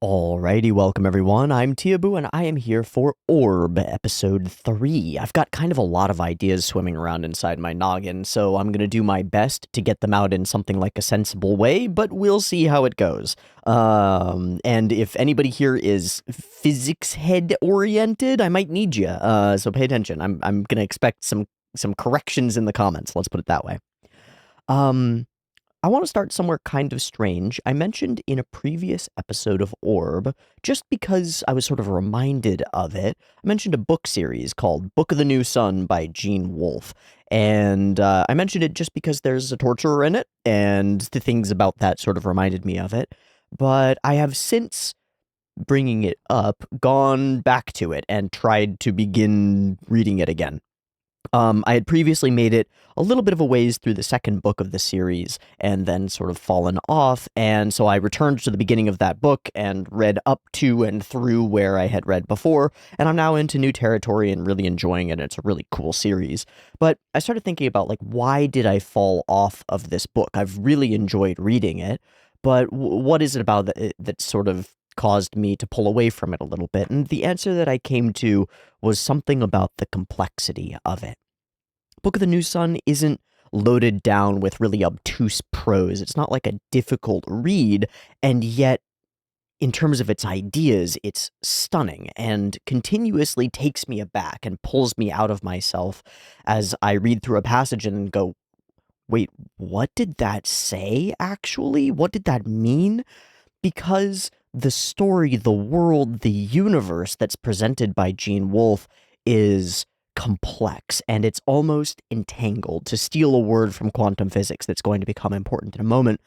Alrighty, welcome everyone. I'm Teeaboo and I am here for Orb episode 3. I've got kind of a lot of ideas swimming around inside my noggin, so I'm gonna do my best to get them out in something like a sensible way, but we'll see how it goes. And if anybody here is physics head oriented, I might need you. So pay attention. I'm gonna expect some corrections in the comments. Let's put it that way. Um, I want to start somewhere kind of strange. I mentioned in a previous episode of Orb, just because I was sort of reminded of it, I mentioned a book series called Book of the New Sun by Gene Wolfe. And I mentioned it just because there's a torturer in it, and the things about that sort of reminded me of it. But I have since, bringing it up, gone back to it and tried to begin reading it again. I had previously made it a little bit of a ways through the second book of the series and then sort of fallen off, and so I returned to the beginning of that book and read up to and through where I had read before, and I'm now into new territory and really enjoying it. It's a really cool series. But I started thinking about, like, why did I fall off of this book? I've really enjoyed reading it, but what is it about that sort of caused me to pull away from it a little bit? And the answer that I came to was something about the complexity of it. Book of the New Sun isn't loaded down with really obtuse prose. It's not like a difficult read, and yet, in terms of its ideas, it's stunning and continuously takes me aback and pulls me out of myself as I read through a passage and go, wait, what did that say, actually? What did that mean? Because the story, the world, the universe that's presented by Gene Wolfe is complex and it's almost entangled. To steal a word from quantum physics that's going to become important in a moment,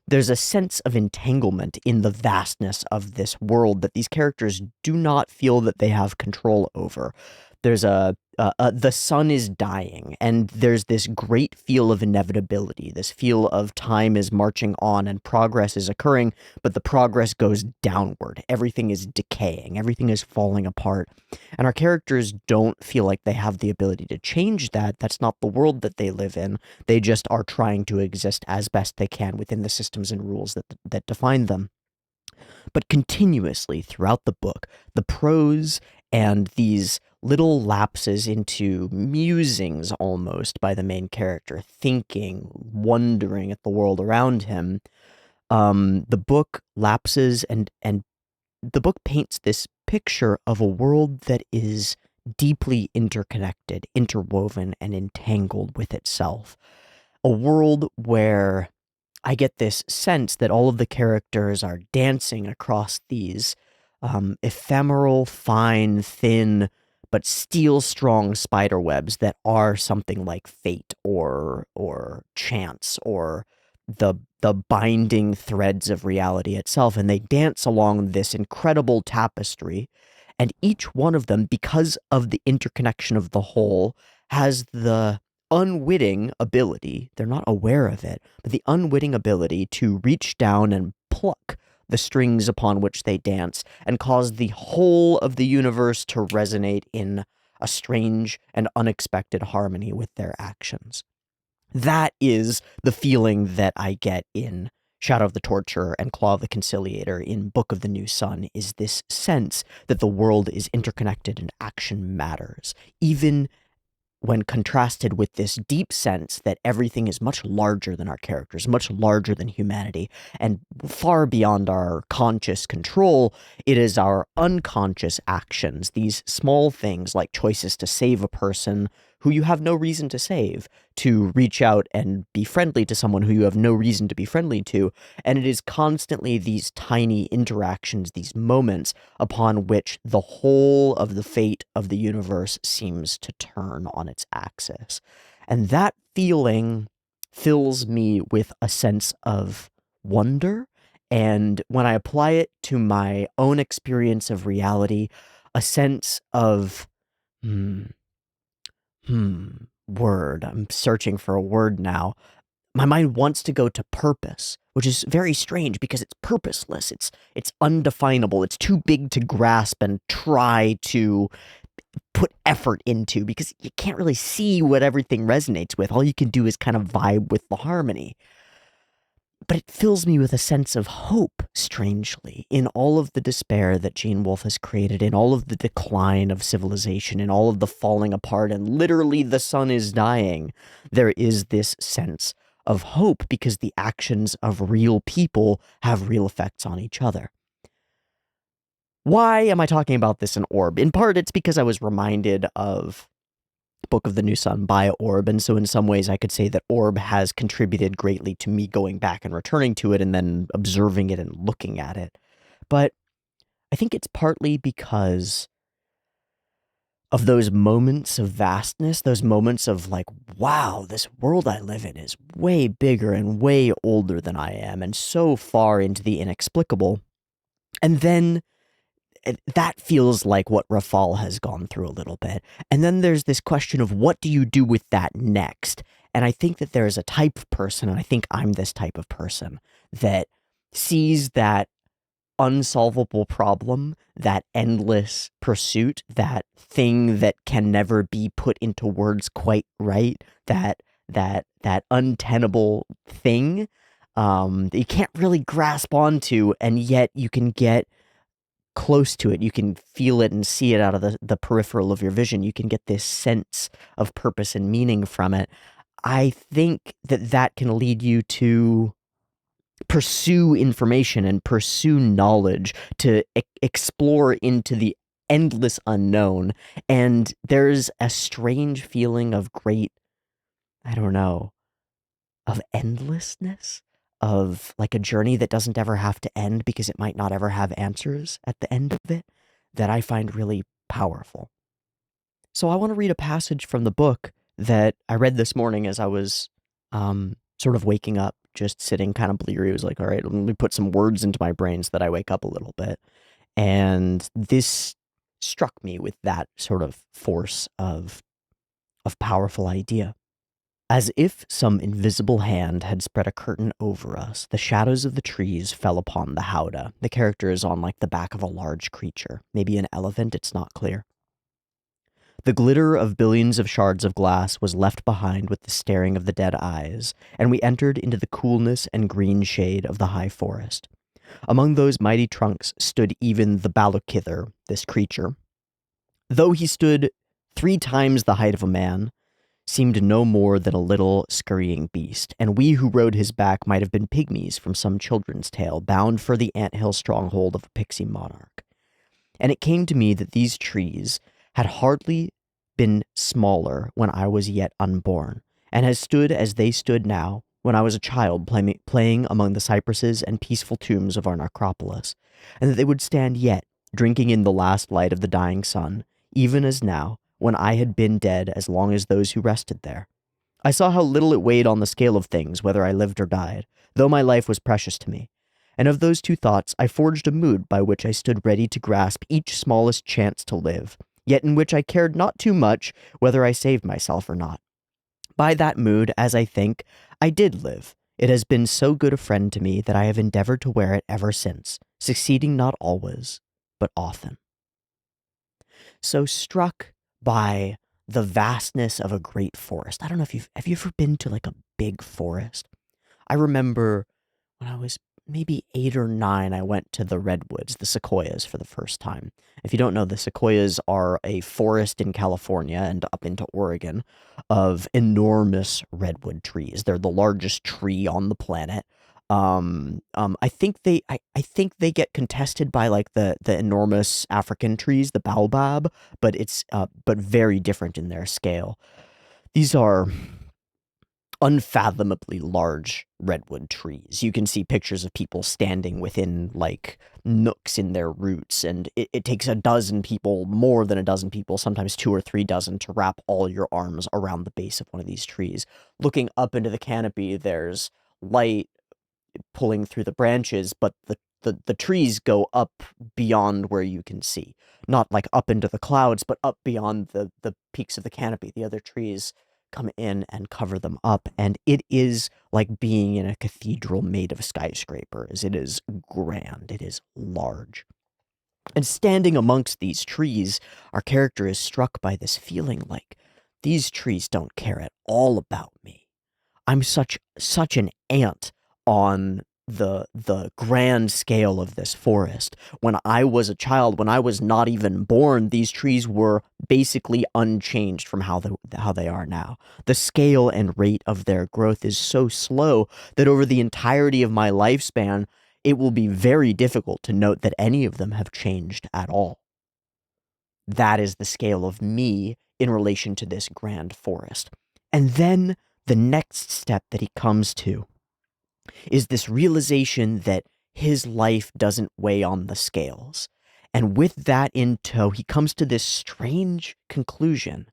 there's a sense of entanglement in the vastness of this world that these characters do not feel that they have control over. There's the sun is dying, and there's this great feel of inevitability, this feel of time is marching on and progress is occurring, but the progress goes downward. Everything is decaying, everything is falling apart, and our characters don't feel like they have the ability to change that. That's not the world that they live in. They just are trying to exist as best they can within the systems and rules that define them. But continuously throughout the book, the prose and these little lapses into musings almost by the main character, thinking, wondering at the world around him, the book lapses and the book paints this picture of a world that is deeply interconnected, interwoven, and entangled with itself. A world where I get this sense that all of the characters are dancing across these ephemeral, fine, thin, but steel-strong spider webs that are something like fate or chance or the binding threads of reality itself, and they dance along this incredible tapestry, and each one of them, because of the interconnection of the whole, has the unwitting ability, they're not aware of it, but the unwitting ability to reach down and pluck the strings upon which they dance and cause the whole of the universe to resonate in a strange and unexpected harmony with their actions. That is the feeling that I get in Shadow of the Torturer and Claw of the Conciliator in Book of the New Sun, is this sense that the world is interconnected and action matters, even when contrasted with this deep sense that everything is much larger than our characters, much larger than humanity, and far beyond our conscious control. It is our unconscious actions, these small things like choices to save a person who you have no reason to save, to reach out and be friendly to someone who you have no reason to be friendly to, and it is constantly these tiny interactions, these moments, upon which the whole of the fate of the universe seems to turn on its axis. And that feeling fills me with a sense of wonder, and when I apply it to my own experience of reality, a sense of, hmm, word. I'm searching for a word now. My mind wants to go to purpose, which is very strange because it's purposeless. It's undefinable. It's too big to grasp and try to put effort into because you can't really see what everything resonates with. All you can do is kind of vibe with the harmony. But it fills me with a sense of hope, strangely, in all of the despair that Gene Wolfe has created, in all of the decline of civilization, in all of the falling apart, and literally the sun is dying. There is this sense of hope because the actions of real people have real effects on each other. Why am I talking about this in Orb? In part, it's because I was reminded of Book of the New Sun by Orb, and so in some ways I could say that Orb has contributed greatly to me going back and returning to it and then observing it and looking at it. But I think it's partly because of those moments of vastness, those moments of like, wow, this world I live in is way bigger and way older than I am and so far into the inexplicable. And then that feels like what Rafal has gone through a little bit. And then there's this question of what do you do with that next? And I think that there is a type of person, and I think I'm this type of person, that sees that unsolvable problem, that endless pursuit, that thing that can never be put into words quite right, that untenable thing that you can't really grasp onto, and yet you can get close to it. You can feel it and see it out of the peripheral of your vision. You can get this sense of purpose and meaning from it. I think that that can lead you to pursue information and pursue knowledge, to explore into the endless unknown. And there's a strange feeling of great, I don't know, of endlessness, of like a journey that doesn't ever have to end because it might not ever have answers at the end of it, that I find really powerful. So I want to read a passage from the book that I read this morning as I was sort of waking up, just sitting kind of bleary. It was like, all right, let me put some words into my brain so that I wake up a little bit. And this struck me with that sort of force of powerful idea. As if some invisible hand had spread a curtain over us, the shadows of the trees fell upon the howdah. The character is on like the back of a large creature, maybe an elephant, it's not clear. The glitter of billions of shards of glass was left behind with the staring of the dead eyes, and we entered into the coolness and green shade of the high forest. Among those mighty trunks stood even the Balukither, this creature. Though he stood 3 times the height of a man, seemed no more than a little scurrying beast, and we who rode his back might have been pygmies from some children's tale, bound for the anthill stronghold of a pixie monarch. And it came to me that these trees had hardly been smaller when I was yet unborn, and had stood as they stood now, when I was a child playing among the cypresses and peaceful tombs of our necropolis, and that they would stand yet, drinking in the last light of the dying sun, even as now, when I had been dead as long as those who rested there. I saw how little it weighed on the scale of things, whether I lived or died, though my life was precious to me. And of those 2 thoughts, I forged a mood by which I stood ready to grasp each smallest chance to live, yet in which I cared not too much whether I saved myself or not. By that mood, as I think, I did live. It has been so good a friend to me that I have endeavored to wear it ever since, succeeding not always, but often. So struck by the vastness of a great forest. I don't know if have you ever been to like a big forest? I remember when I was maybe 8 or 9, I went to the redwoods, the sequoias, for the first time. If you don't know, the sequoias are a forest in California and up into Oregon of enormous redwood trees. They're the largest tree on the planet. I think I think they get contested by like the enormous African trees, the baobab, but it's but very different in their scale. These are unfathomably large redwood trees. You can see pictures of people standing within like nooks in their roots, and it takes a dozen people, more than a dozen people, sometimes 2 or 3 dozen, to wrap all your arms around the base of one of these trees. Looking up into the canopy, there's light pulling through the branches, but the trees go up beyond where you can see. Not like up into the clouds, but up beyond the peaks of the canopy. The other trees come in and cover them up, and it is like being in a cathedral made of skyscrapers. It is grand. It is large. And standing amongst these trees, our character is struck by this feeling like these trees don't care at all about me. I'm such an ant on the grand scale of this forest. When I was a child, when I was not even born, these trees were basically unchanged from how they are now. The scale and rate of their growth is so slow that over the entirety of my lifespan, it will be very difficult to note that any of them have changed at all. That is the scale of me in relation to this grand forest. And then the next step that he comes to is this realization that his life doesn't weigh on the scales. And with that in tow, he comes to this strange conclusion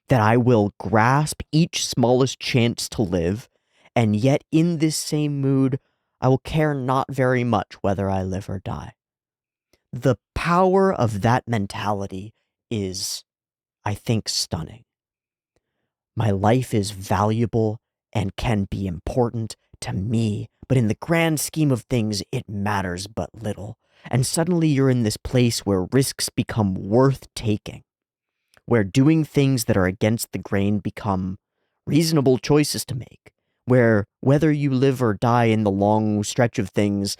that I will grasp each smallest chance to live, and yet in this same mood, I will care not very much whether I live or die. The power of that mentality is, I think, stunning. My life is valuable and can be important to me, but in the grand scheme of things, it matters but little. And suddenly you're in this place where risks become worth taking, where doing things that are against the grain become reasonable choices to make, where whether you live or die in the long stretch of things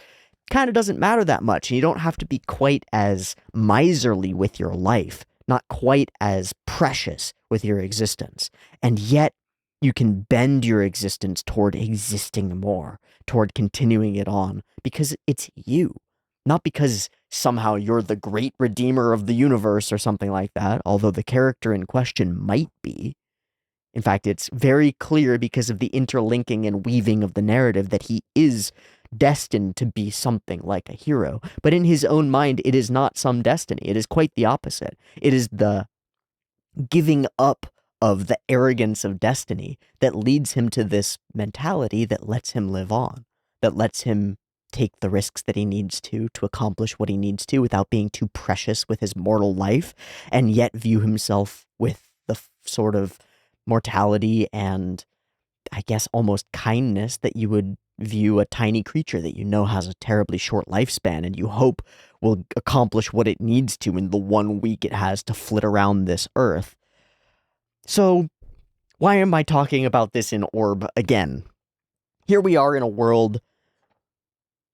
kind of doesn't matter that much. And you don't have to be quite as miserly with your life, not quite as precious with your existence. And yet you can bend your existence toward existing more, toward continuing it on, because it's you, not because somehow you're the great redeemer of the universe or something like that, although the character in question might be. In fact, it's very clear because of the interlinking and weaving of the narrative that he is destined to be something like a hero. But in his own mind, it is not some destiny. It is quite the opposite. It is the giving up of the arrogance of destiny that leads him to this mentality that lets him live on, that lets him take the risks that he needs to accomplish what he needs to without being too precious with his mortal life, and yet view himself with the sort of mortality and, I guess, almost kindness that you would view a tiny creature that you know has a terribly short lifespan and you hope will accomplish what it needs to in the 1 week it has to flit around this earth. So, why am I talking about this in Orb again? Here we are in a world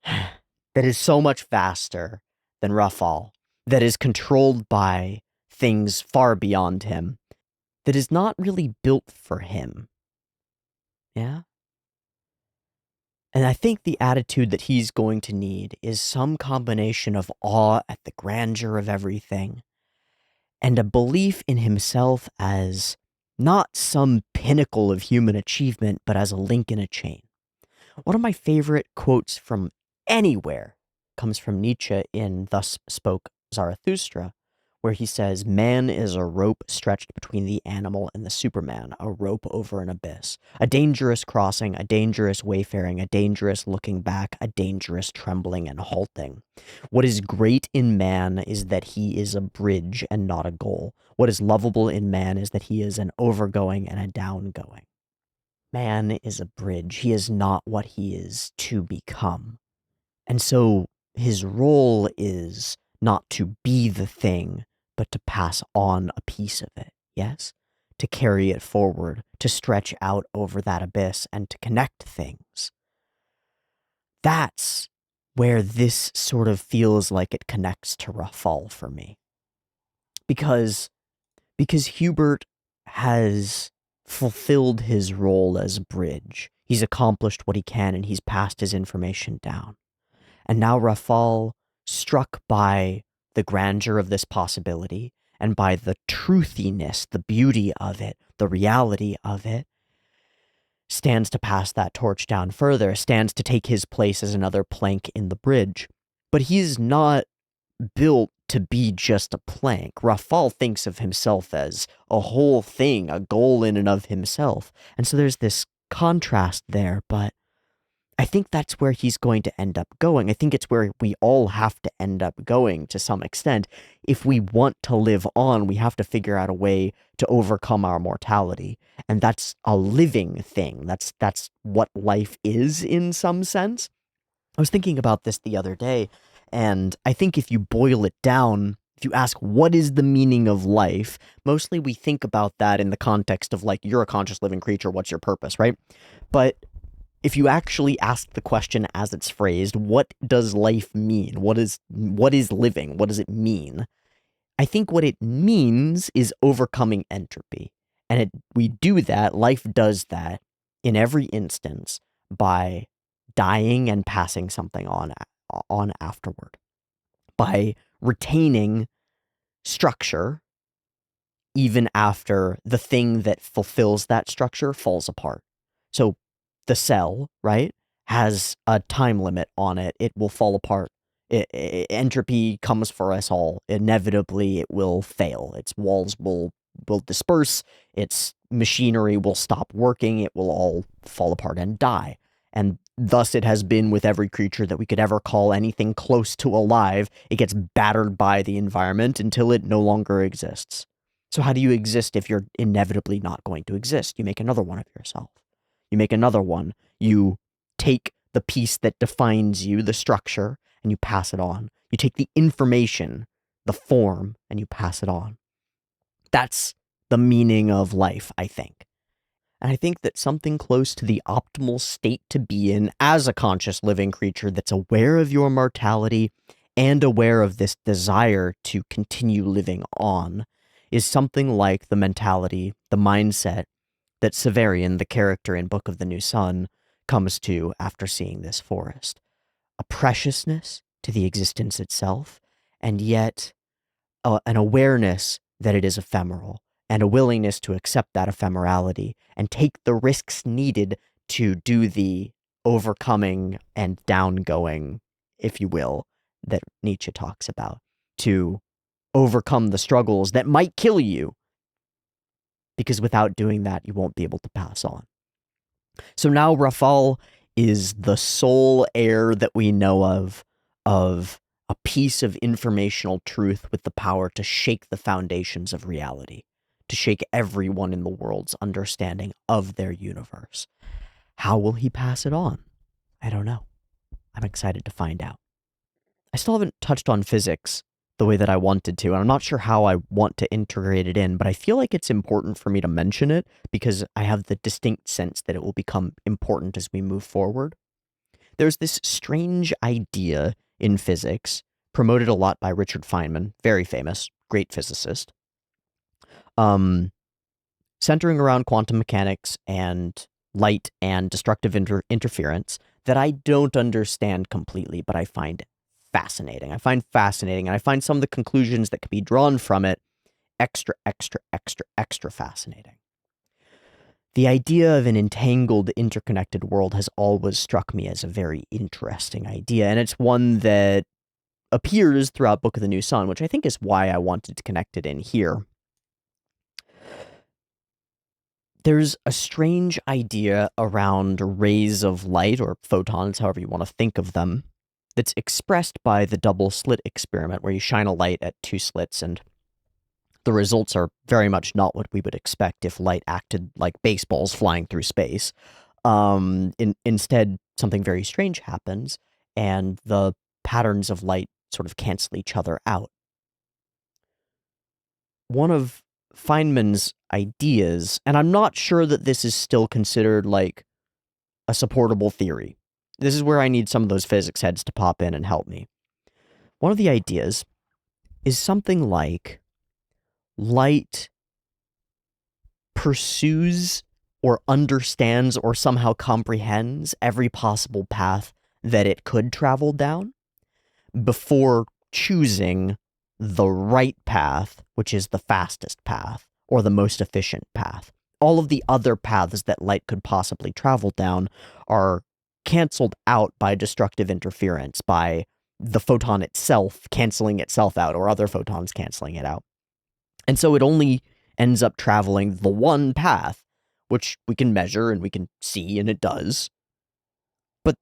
that is so much vaster than Rafal, that is controlled by things far beyond him, that is not really built for him. Yeah? And I think the attitude that he's going to need is some combination of awe at the grandeur of everything and a belief in himself as not some pinnacle of human achievement, but as a link in a chain. One of my favorite quotes from anywhere comes from Nietzsche in Thus Spoke Zarathustra, where he says, "Man is a rope stretched between the animal and the Superman, a rope over an abyss, a dangerous crossing, a dangerous wayfaring, a dangerous looking back, a dangerous trembling and halting. What is great in man is that he is a bridge and not a goal. What is lovable in man is that he is an overgoing and a downgoing." Man is a bridge. He is not what he is to become. And so his role is not to be the thing, but to pass on a piece of it, yes? To carry it forward, to stretch out over that abyss, and to connect things. That's where this sort of feels like it connects to Rafal for me. Because Hubert has fulfilled his role as a bridge. He's accomplished what he can, and he's passed his information down. And now Rafal, struck by the grandeur of this possibility and by the truthiness, the beauty of it, the reality of it, stands to pass that torch down further, stands to take his place as another plank in the bridge. But he's not built to be just a plank. Rafal thinks of himself as a whole thing, a goal in and of himself. And so there's this contrast there, but I think that's where he's going to end up going. I think it's where we all have to end up going to some extent. If we want to live on, we have to figure out a way to overcome our mortality. And that's a living thing. That's what life is in some sense. I was thinking about this the other day, and I think if you boil it down, if you ask what is the meaning of life, mostly we think about that in the context of like, you're a conscious living creature, what's your purpose, right? But if you actually ask the question as it's phrased, what does life mean? What is living? What does it mean? I think what it means is overcoming entropy. And we do that, life does that in every instance by dying and passing something on afterward, by retaining structure even after the thing that fulfills that structure falls apart. So the cell, right, has a time limit on it. It will fall apart. Entropy comes for us all. Inevitably, it will fail. Its walls will disperse. Its machinery will stop working. It will all fall apart and die. And thus it has been with every creature that we could ever call anything close to alive. It gets battered by the environment until it no longer exists. So how do you exist if you're inevitably not going to exist? You make another one of yourself. You make another one. You take the piece that defines you, the structure, and you pass it on. You take the information, the form, and you pass it on. That's the meaning of life, I think. And I think that something close to the optimal state to be in as a conscious living creature that's aware of your mortality and aware of this desire to continue living on is something like the mentality, the mindset that Severian, the character in Book of the New Sun, comes to after seeing this forest. A preciousness to the existence itself, and yet an awareness that it is ephemeral, and a willingness to accept that ephemerality and take the risks needed to do the overcoming and downgoing, if you will, that Nietzsche talks about, to overcome the struggles that might kill you, because without doing that, you won't be able to pass on. So now Rafal is the sole heir that we know of a piece of informational truth with the power to shake the foundations of reality, to shake everyone in the world's understanding of their universe. How will he pass it on? I don't know. I'm excited to find out. I still haven't touched on physics the way that I wanted to, and I'm not sure how I want to integrate it in, but I feel like it's important for me to mention it because I have the distinct sense that it will become important as we move forward. There's this strange idea in physics, promoted a lot by Richard Feynman, very famous, great physicist, centering around quantum mechanics and light and destructive interference that I don't understand completely, but I find fascinating. And I find some of the conclusions that can be drawn from it extra fascinating. The idea of an entangled, interconnected world has always struck me as a very interesting idea, and it's one that appears throughout Book of the New Sun, which I think is why I wanted to connect it in here. There's a strange idea around rays of light, or photons, however you want to think of them, that's expressed by the double slit experiment, where you shine a light at two slits, and the results are very much not what we would expect if light acted like baseballs flying through space. Instead, something very strange happens, and the patterns of light sort of cancel each other out. One of Feynman's ideas, and I'm not sure that this is still considered like a supportable theory. This is where I need some of those physics heads to pop in and help me. One of the ideas is something like light pursues or understands or somehow comprehends every possible path that it could travel down before choosing the right path, which is the fastest path or the most efficient path. All of the other paths that light could possibly travel down are canceled out by destructive interference, by the photon itself canceling itself out or other photons canceling it out. And so it only ends up traveling the one path, which we can measure and we can see, and it does. But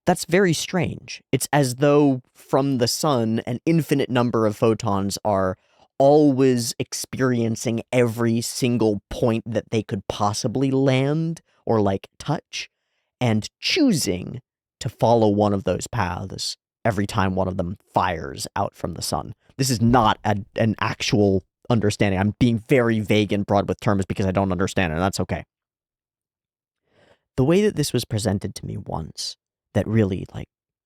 that's very strange. It's as though from the sun, an infinite number of photons are always experiencing every single point that they could possibly land or like touch, and choosing to follow one of those paths every time one of them fires out from the sun. This is not an actual understanding. I'm being very vague and broad with terms because I don't understand it, and that's okay. The way that this was presented to me once that really,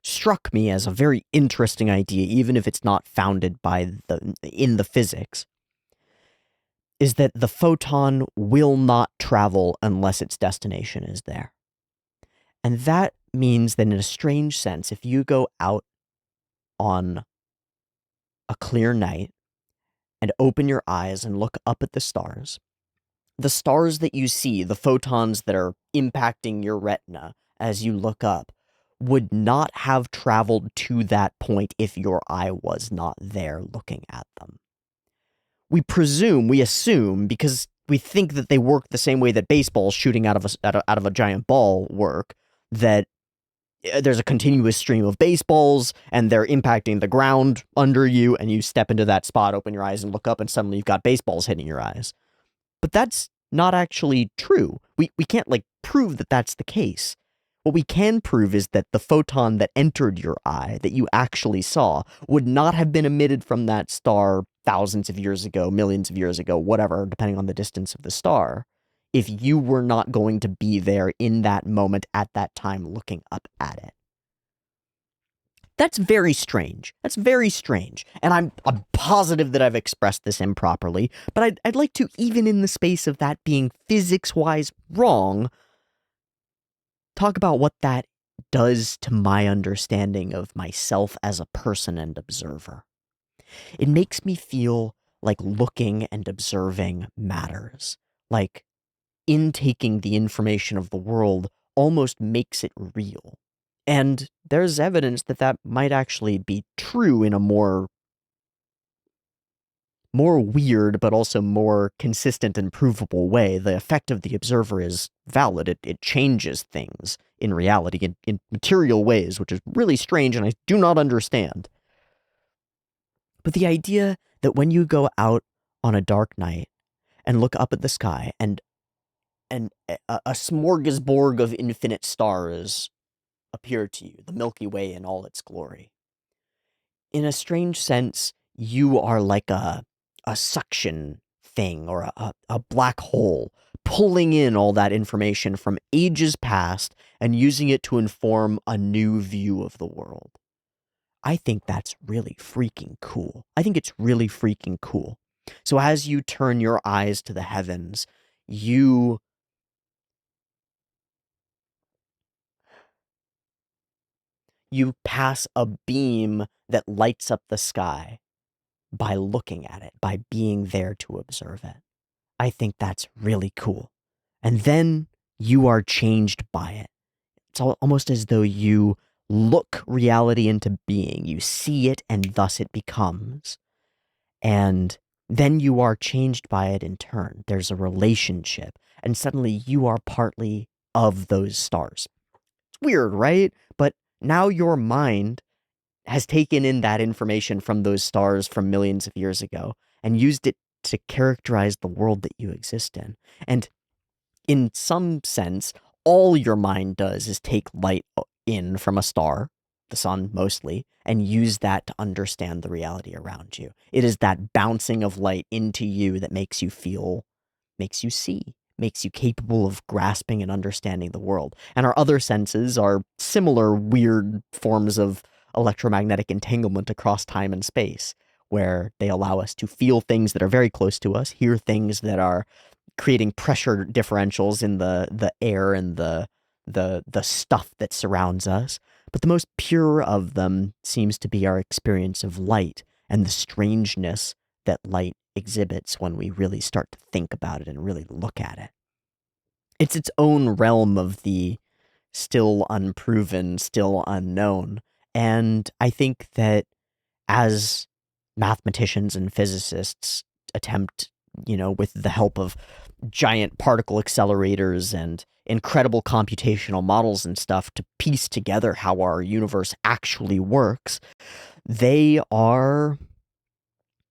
struck me as a very interesting idea, even if it's not founded in the physics, is that the photon will not travel unless its destination is there. And that means that in a strange sense, if you go out on a clear night and open your eyes and look up at the stars that you see, the photons that are impacting your retina as you look up, would not have traveled to that point if your eye was not there looking at them. We assume, because we think that they work the same way that baseballs shooting out of a giant ball work, that there's a continuous stream of baseballs and they're impacting the ground under you, and you step into that spot, open your eyes and look up, and suddenly you've got baseballs hitting your eyes. But that's not actually true. We can't prove that that's the case. What we can prove is that the photon that entered your eye that you actually saw would not have been emitted from that star thousands of years ago, millions of years ago, whatever, depending on the distance of the star, if you were not going to be there in that moment at that time looking up at it. That's very strange. That's very strange. And I'm positive that I've expressed this improperly, but I'd like to, even in the space of that being physics-wise wrong, talk about what that does to my understanding of myself as a person and observer. It makes me feel like looking and observing matters. Like intaking the information of the world almost makes it real. And there's evidence that that might actually be true in a more weird, but also more consistent and provable way. The effect of the observer is valid. It changes things in reality, in material ways, which is really strange and I do not understand. But the idea that when you go out on a dark night and look up at the sky and a smorgasbord of infinite stars appear to you, the Milky Way in all its glory. In a strange sense, you are like a suction thing or a black hole, pulling in all that information from ages past and using it to inform a new view of the world. I think that's really freaking cool. I think it's really freaking cool. So as you turn your eyes to the heavens, you pass a beam that lights up the sky by looking at it, by being there to observe it. I think that's really cool. And then you are changed by it. It's almost as though you look reality into being. You see it and thus it becomes. And then you are changed by it in turn. There's a relationship. And suddenly you are partly of those stars. It's weird, right? But now your mind has taken in that information from those stars from millions of years ago and used it to characterize the world that you exist in. And in some sense, all your mind does is take light in from a star, the sun mostly, and use that to understand the reality around you. It is that bouncing of light into you that makes you feel, makes you see, makes you capable of grasping and understanding the world. And our other senses are similar weird forms of electromagnetic entanglement across time and space, where they allow us to feel things that are very close to us, hear things that are creating pressure differentials in the air and the stuff that surrounds us. But the most pure of them seems to be our experience of light and the strangeness that light exhibits when we really start to think about it and really look at it. It's its own realm of the still unproven, still unknown. And I think that as mathematicians and physicists attempt, with the help of giant particle accelerators and incredible computational models and stuff to piece together how our universe actually works, they are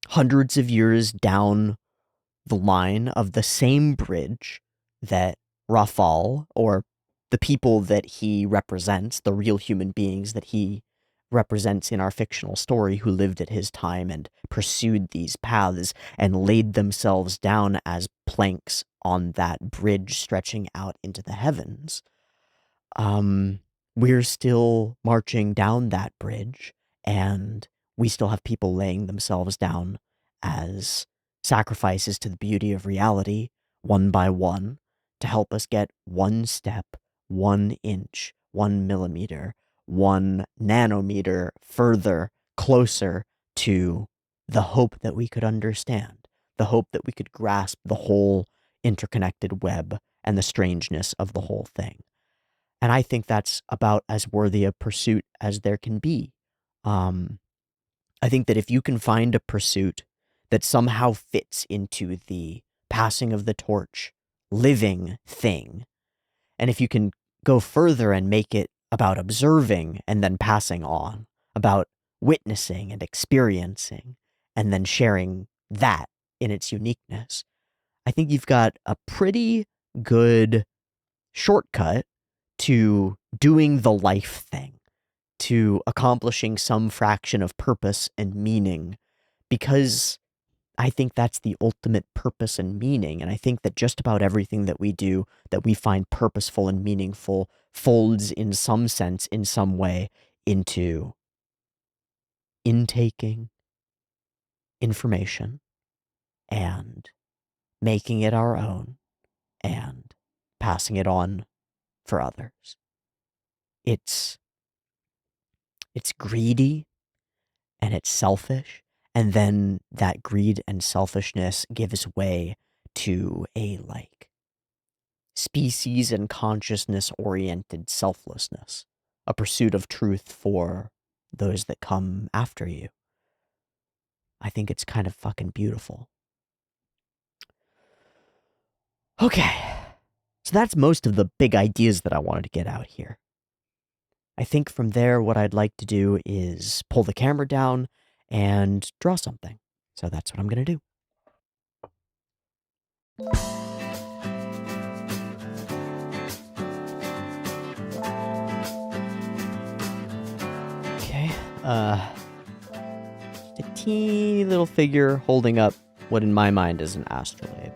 hundreds of years down the line of the same bridge that Rafal, or the people that he represents, the real human beings that he represents in our fictional story who lived at his time and pursued these paths and laid themselves down as planks on that bridge stretching out into the heavens. we're still marching down that bridge, and we still have people laying themselves down as sacrifices to the beauty of reality, one by one, to help us get 1 step, 1 inch, 1 millimeter, 1 nanometer further, closer to the hope that we could understand, the hope that we could grasp the whole interconnected web and the strangeness of the whole thing. And I think that's about as worthy a pursuit as there can be. I think that if you can find a pursuit that somehow fits into the passing of the torch, living thing, and if you can go further and make it about observing and then passing on, about witnessing and experiencing, and then sharing that in its uniqueness, I think you've got a pretty good shortcut to doing the life thing, to accomplishing some fraction of purpose and meaning, because I think that's the ultimate purpose and meaning. And I think that just about everything that we do that we find purposeful and meaningful folds in some sense, in some way, into intaking information and making it our own and passing it on for others. It's greedy and it's selfish, and then that greed and selfishness gives way to a species and consciousness oriented selflessness, a pursuit of truth for those that come after you. I think it's kind of fucking beautiful. Okay, so that's most of the big ideas that I wanted to get out here. I think from there, what I'd like to do is pull the camera down and draw something. So that's what I'm going to do. Okay, just a teeny little figure holding up what in my mind is an astrolabe.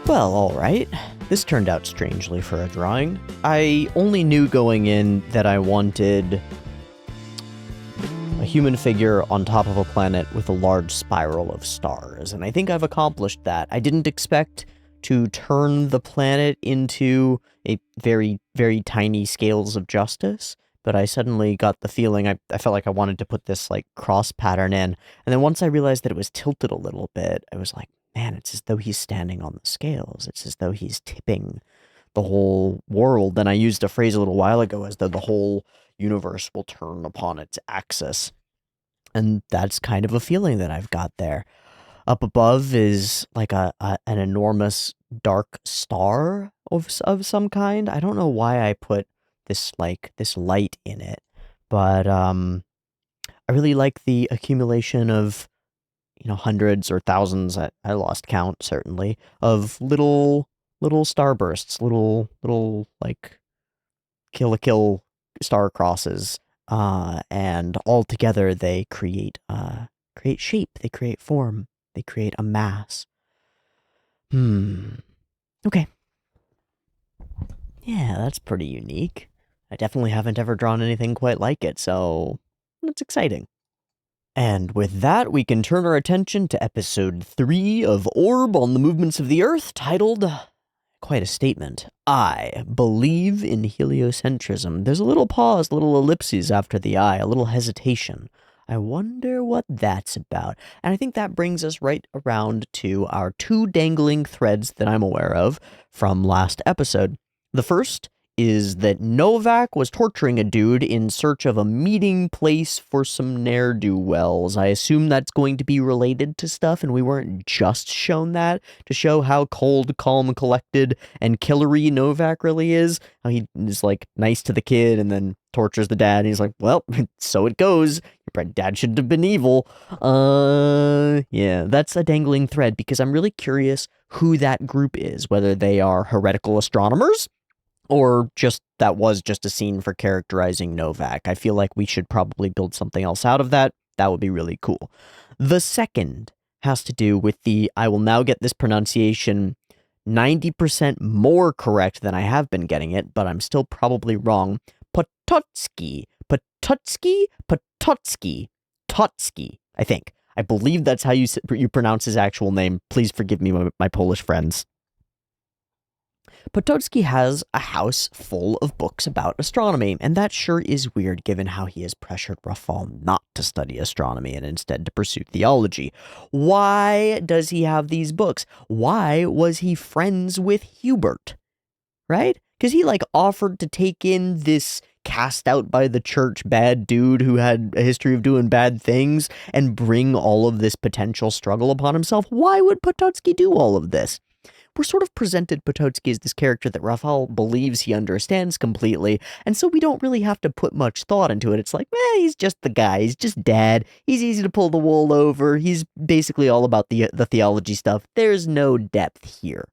Well, alright. This turned out strangely for a drawing. I only knew going in that I wanted a human figure on top of a planet with a large spiral of stars, and I think I've accomplished that. I didn't expect to turn the planet into a very, very tiny scales of justice. But I suddenly got the feeling I felt like I wanted to put this like cross pattern in. And then once I realized that it was tilted a little bit, I was like, man, it's as though he's standing on the scales. It's as though he's tipping the whole world. And I used a phrase a little while ago as though the whole universe will turn upon its axis. And that's kind of a feeling that I've got there. Up above is like an enormous dark star of some kind. I don't know why I put this light in it, but I really like the accumulation of hundreds or thousands. I lost count certainly of little starbursts, little like kill a kill star crosses, and all together they create shape, they create form, they create a mass. Okay. Yeah, that's pretty unique. I definitely haven't ever drawn anything quite like it, so that's exciting. And with that, we can turn our attention to episode 3 of Orb on the Movements of the Earth, titled, quite a statement, I believe in heliocentrism. There's a little pause, a little ellipses after the I, a little hesitation. I wonder what that's about. And I think that brings us right around to our 2 dangling threads that I'm aware of from last episode. The first is that Novak was torturing a dude in search of a meeting place for some ne'er-do-wells. I assume that's going to be related to stuff, and we weren't just shown that to show how cold, calm, collected, and killery Novak really is. How he is, like, nice to the kid and then tortures the dad. And he's like, well, so it goes. Your dad shouldn't have been evil. Yeah, that's a dangling thread, because I'm really curious who that group is, whether they are heretical astronomers, or that was just a scene for characterizing Novak. I feel like we should probably build something else out of that. That would be really cool. The second has to do with I will now get this pronunciation 90% more correct than I have been getting it, but I'm still probably wrong. Potocki, I think. I believe that's how you pronounce his actual name. Please forgive me, my Polish friends. Potocki has a house full of books about astronomy, and that sure is weird given how he has pressured Rafal not to study astronomy and instead to pursue theology. Why does he have these books? Why was he friends with Hubert? Right? Because he, offered to take in this cast out by the church bad dude who had a history of doing bad things and bring all of this potential struggle upon himself. Why would Potocki do all of this? We're sort of presented Potocki as this character that Rafal believes he understands completely, and so we don't really have to put much thought into it. It's like, he's just the guy, he's just dad, he's easy to pull the wool over, he's basically all about the theology stuff. There's no depth here.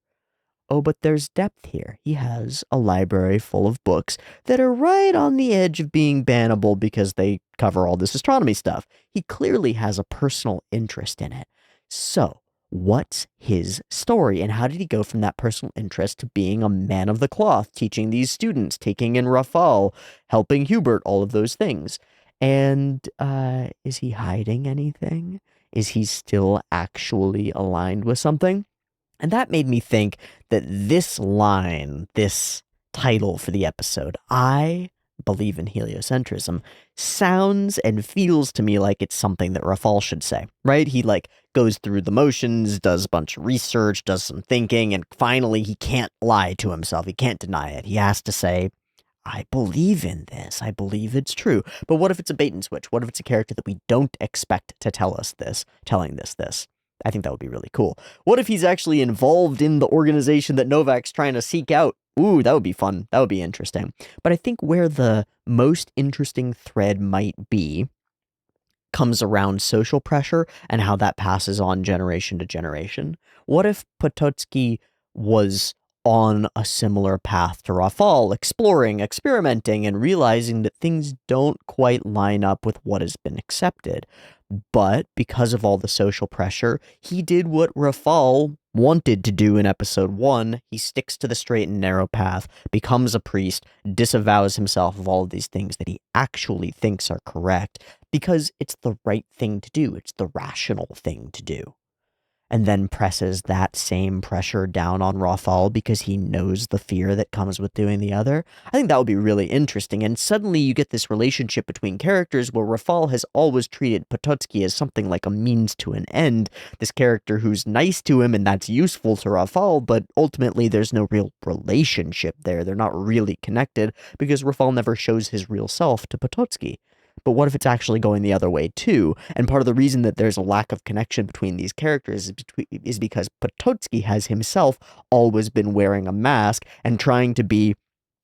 Oh, but there's depth here. He has a library full of books that are right on the edge of being bannable because they cover all this astronomy stuff. He clearly has a personal interest in it. So, what's his story, and how did he go from that personal interest to being a man of the cloth, teaching these students, taking in Rafal, helping Hubert, all of those things? And is he hiding anything? Is he still actually aligned with something? And that made me think that this line, this title for the episode, I believe in heliocentrism, sounds and feels to me like it's something that Rafal should say, right? He goes through the motions, does a bunch of research, does some thinking, and finally he can't lie to himself. He can't deny it. He has to say, I believe in this. I believe it's true. But what if it's a bait and switch? What if it's a character that we don't expect to tell us this, telling this? I think that would be really cool. What if he's actually involved in the organization that Novak's trying to seek out? Ooh, that would be fun. That would be interesting. But I think where the most interesting thread might be comes around social pressure and how that passes on generation to generation. What if Potocki was on a similar path to Rafal, exploring, experimenting, and realizing that things don't quite line up with what has been accepted? But because of all the social pressure, he did what Rafal wanted to do in episode 1. He sticks to the straight and narrow path, becomes a priest, disavows himself of all of these things that he actually thinks are correct, because it's the right thing to do. It's the rational thing to do. and then presses that same pressure down on Rafal because he knows the fear that comes with doing the other. I think that would be really interesting. And suddenly you get this relationship between characters where Rafal has always treated Potocki as something like a means to an end. This character who's nice to him and that's useful to Rafal, but ultimately there's no real relationship there. They're not really connected because Rafal never shows his real self to Potocki. But what if it's actually going the other way too? And part of the reason that there's a lack of connection between these characters is because Potocki has himself always been wearing a mask and trying to be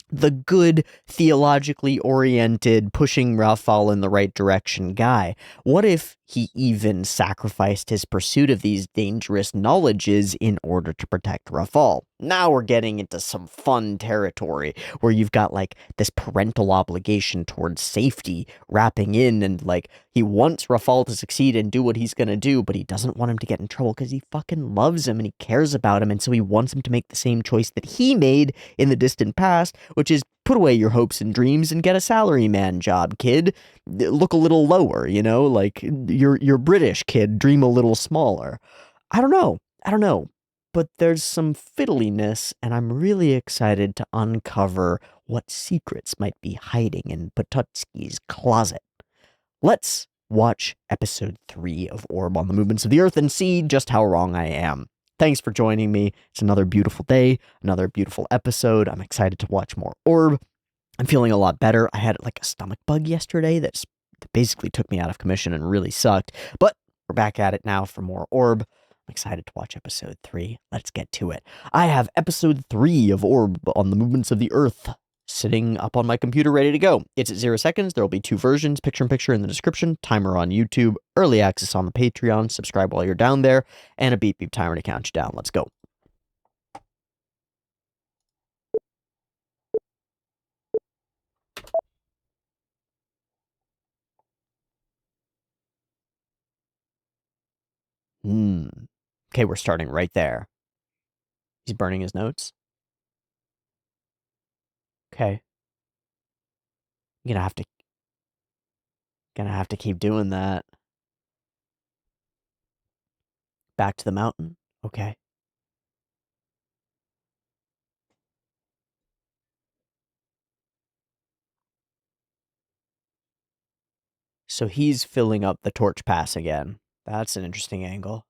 the good, theologically oriented, pushing Rafal in the right direction guy. What if he even sacrificed his pursuit of these dangerous knowledges in order to protect Rafal? Now we're getting into some fun territory where you've got like this parental obligation towards safety wrapping in, and like he wants Rafal to succeed and do what he's gonna do, but he doesn't want him to get in trouble because he fucking loves him and he cares about him, and so he wants him to make the same choice that he made in the distant past, which is put away your hopes and dreams and get a salaryman job, kid. Look a little lower, you know, like you're British, kid. Dream a little smaller. I don't know. I don't know. But there's some fiddliness, and I'm really excited to uncover what secrets might be hiding in Potocki's closet. Let's watch episode 3 of Orb on the Movements of the Earth and see just how wrong I am. Thanks for joining me. It's another beautiful day, another beautiful episode. I'm excited to watch more Orb. I'm feeling a lot better. I had like a stomach bug yesterday that basically took me out of commission and really sucked. But we're back at it now for more Orb. I'm excited to watch episode 3. Let's get to it. I have episode 3 of Orb on the Movements of the Earth sitting up on my computer ready to go. It's at 0 seconds. There will be 2 versions, picture-in-picture in the description, timer on YouTube, early access on the Patreon, subscribe while you're down there, and a beep beep timer to count you down. Let's go. Okay, we're starting right there. He's burning his notes. Okay. You're gonna have to keep doing that. Back to the mountain. Okay. So he's filling up the torch pass again. That's an interesting angle.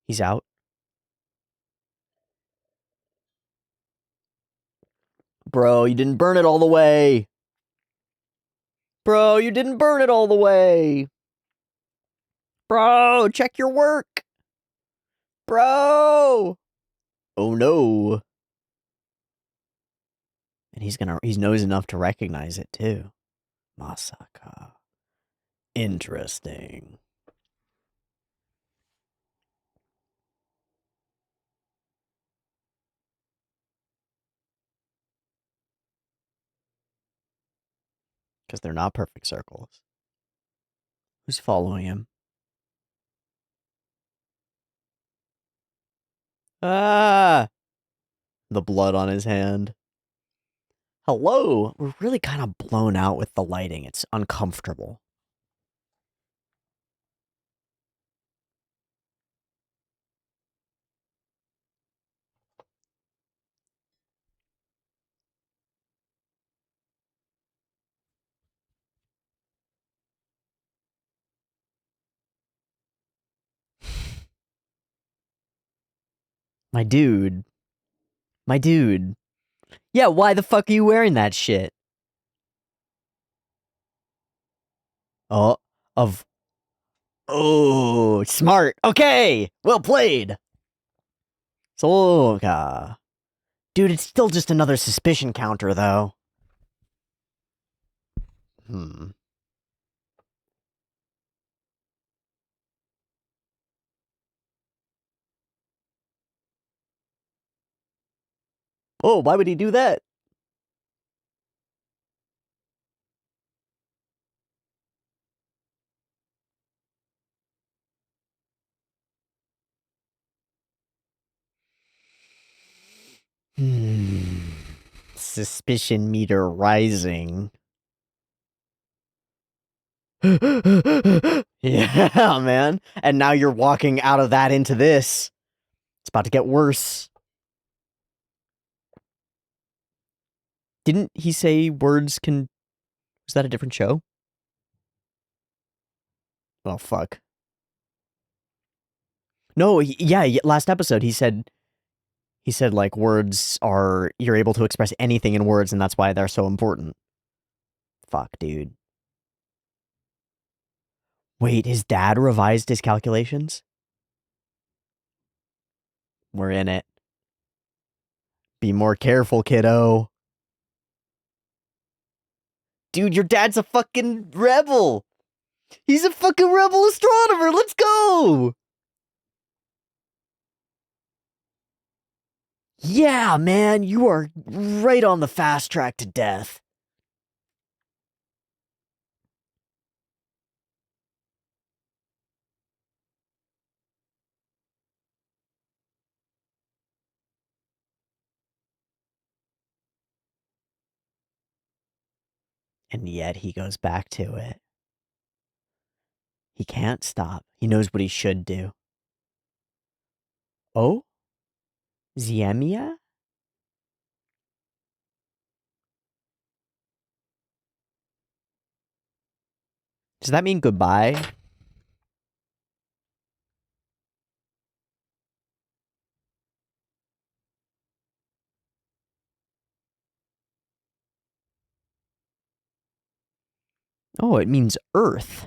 He's out. Bro, you didn't burn it all the way. Bro, you didn't burn it all the way. Bro, check your work. Bro. Oh no. And he's knows enough to recognize it too. Masaka. Interesting. Because they're not perfect circles. Who's following him? Ah! The blood on his hand. Hello! We're really kind of blown out with the lighting. It's uncomfortable. My dude. My dude. Yeah, why the fuck are you wearing that shit? Oh, of... Oh, smart. Okay! Well played! Soka. Dude, it's still just another suspicion counter, though. Oh, why would he do that? Suspicion meter rising. Yeah, man. And now you're walking out of that into this. It's about to get worse. Didn't he say words can... Was that a different show? Oh, fuck. No, yeah, last episode he said like words are... You're able to express anything in words and that's why they're so important. Fuck, dude. Wait, his dad revised his calculations? We're in it. Be more careful, kiddo. Dude, your dad's a fucking rebel! He's a fucking rebel astronomer! Let's go! Yeah, man, you are right on the fast track to death. And yet he goes back to it. He can't stop. He knows what he should do. Oh? Ziemia? Does that mean goodbye? Oh, it means Earth.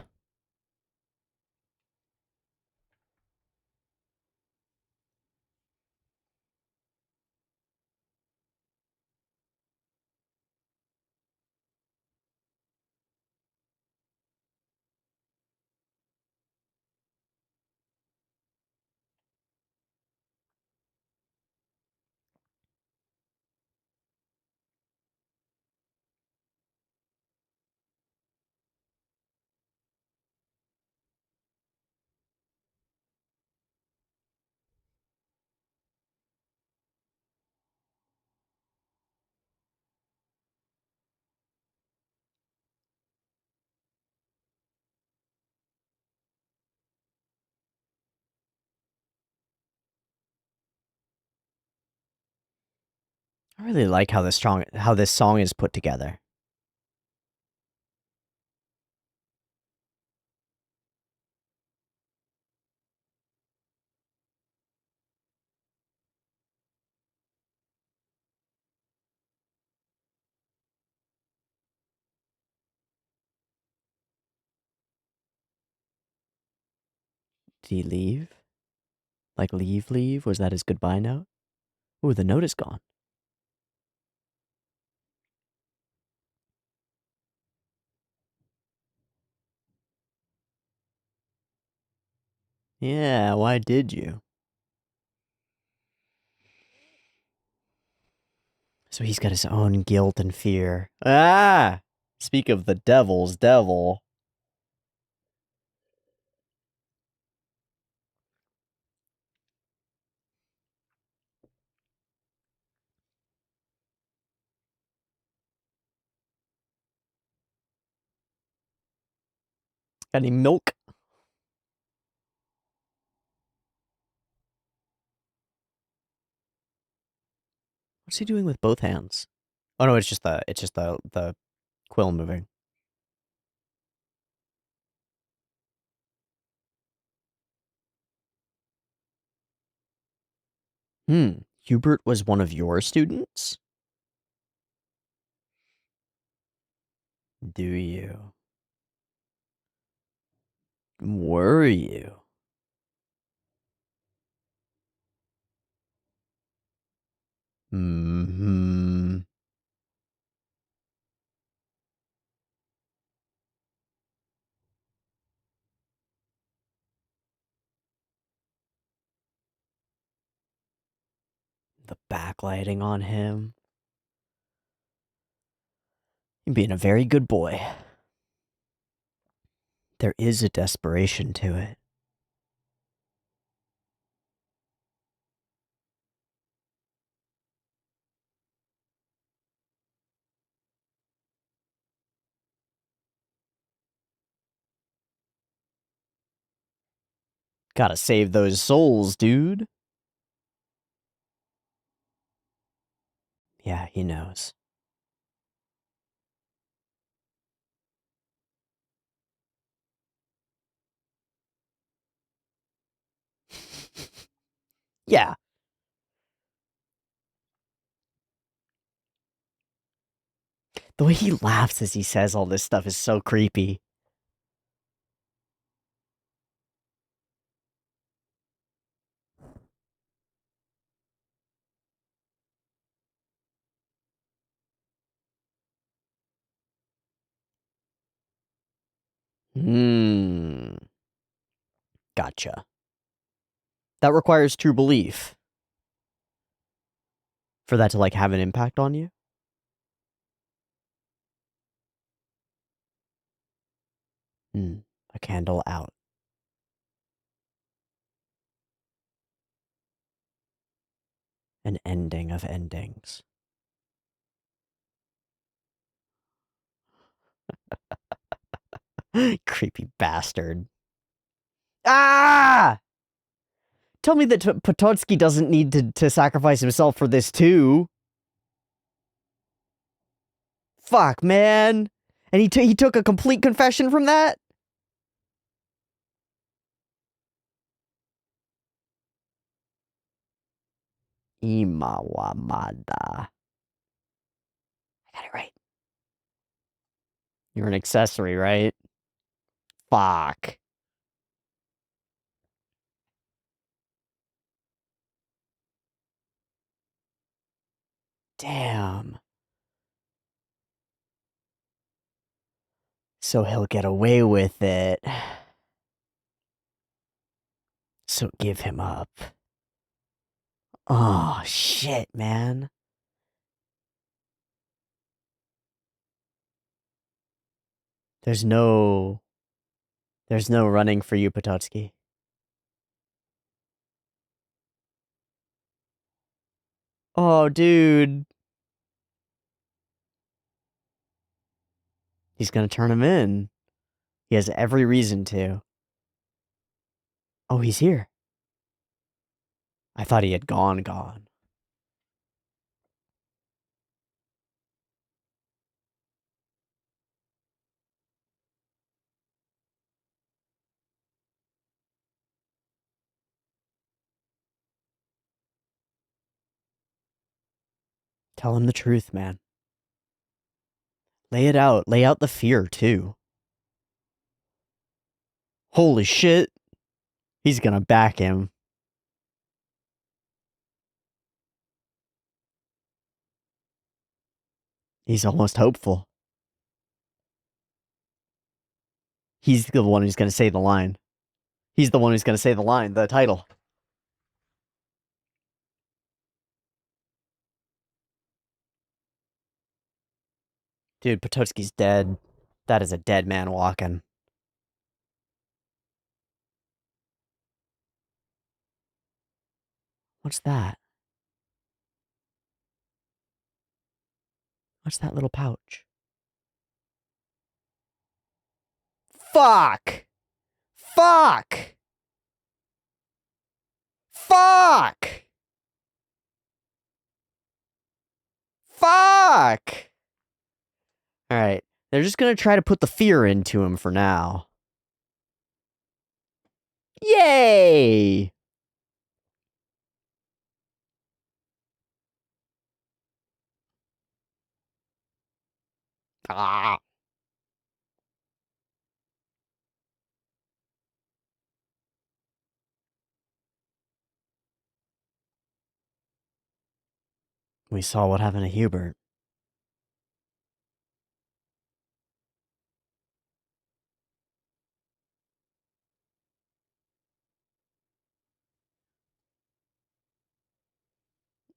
I really like how this song is put together. Did he leave? Like leave? Was that his goodbye note? Ooh, the note is gone. Yeah, why did you? So he's got his own guilt and fear. Ah! Speak of the devil's devil. Got any milk? What's he doing with both hands? Oh no, it's just the quill moving. Hubert was one of your students? Do you? Were you? Mm-hmm. The backlighting on him. You're being a very good boy. There is a desperation to it. Gotta save those souls, dude. Yeah, he knows. Yeah. The way he laughs as he says all this stuff is so creepy. Hmm. Gotcha. That requires true belief for that to, like, have an impact on you? Hmm. A candle out. An ending of endings. Creepy bastard. Ah! Tell me that Potocki doesn't need to sacrifice himself for this too. Fuck, man. And he took a complete confession from that? Imawamada. I got it right. You're an accessory, right? Fuck. Damn. So he'll get away with it. So give him up. Oh, shit, man. There's no... There's no running for you, Potocki. Oh, dude. He's gonna turn him in. He has every reason to. Oh, he's here. I thought he had gone. Tell him the truth, man. Lay it out. Lay out the fear, too. Holy shit. He's gonna back him. He's almost hopeful. He's the one who's gonna say the line. He's the one who's gonna say the line, the title. Dude, Potocki's dead. That is a dead man walking. What's that? What's that little pouch? Fuck! Fuck! Fuck! Fuck! Alright. They're just gonna try to put the fear into him for now. Yay! Ah. We saw what happened to Hubert.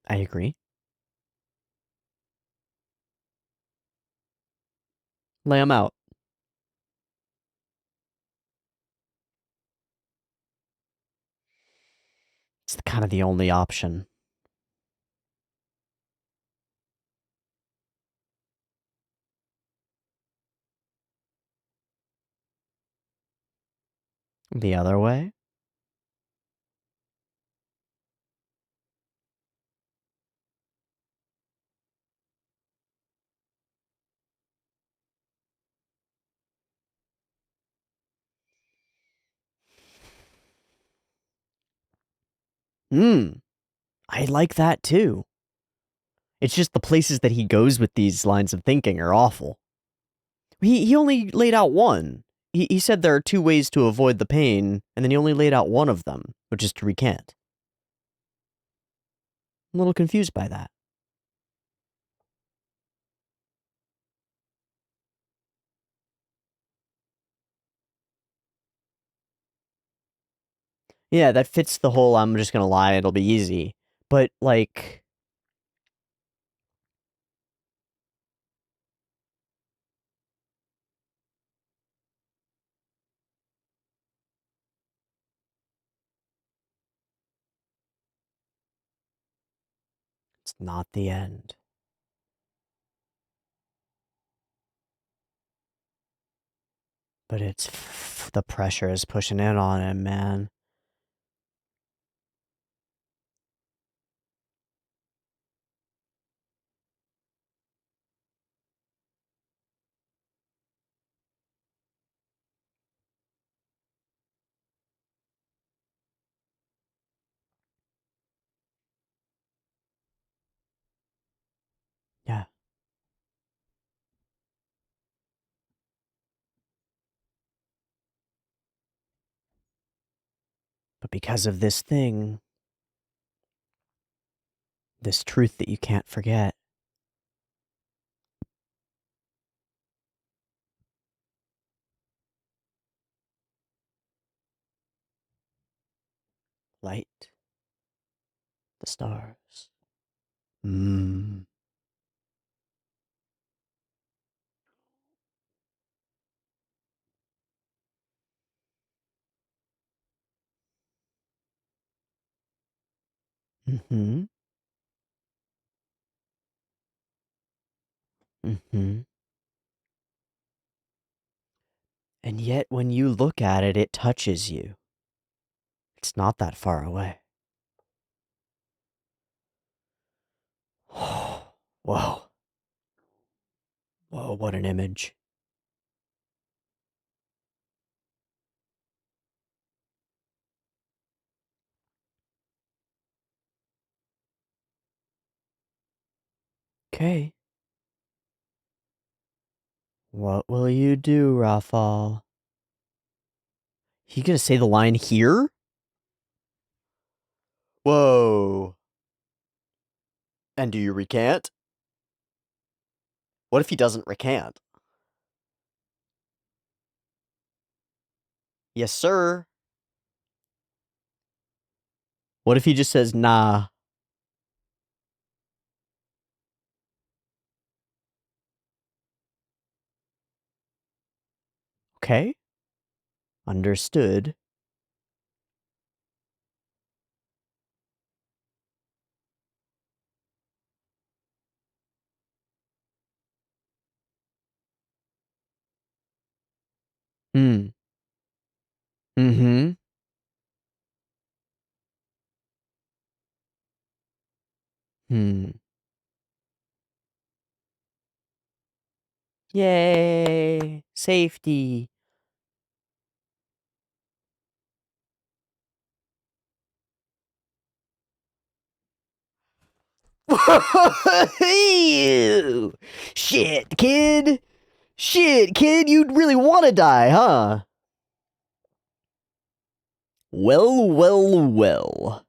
I agree. Lay him out. It's kind of the only option. The other way? I like that too. It's just the places that he goes with these lines of thinking are awful. He only laid out one. He said there are two ways to avoid the pain, and then he only laid out one of them, which is to recant. I'm a little confused by that. Yeah, that fits the whole I'm just gonna lie, it'll be easy. But, like... It's not the end. But it's... the pressure is pushing in on him, man. Yeah. But because of this thing, this truth that you can't forget, light, the stars. Mmm. Mm-hmm. Mm-hmm. And yet, when you look at it, it touches you. It's not that far away. Whoa. Whoa, what an image. Okay. What will you do, Rafal? He gonna say the line here? Whoa. And do you recant? What if he doesn't recant? Yes, sir. What if he just says, nah? Okay. Understood. Hmm. Mm-hmm. Hmm. Yay! Safety. Ew. Shit, kid. Shit, kid, you'd really want to die, huh? Well, well, well.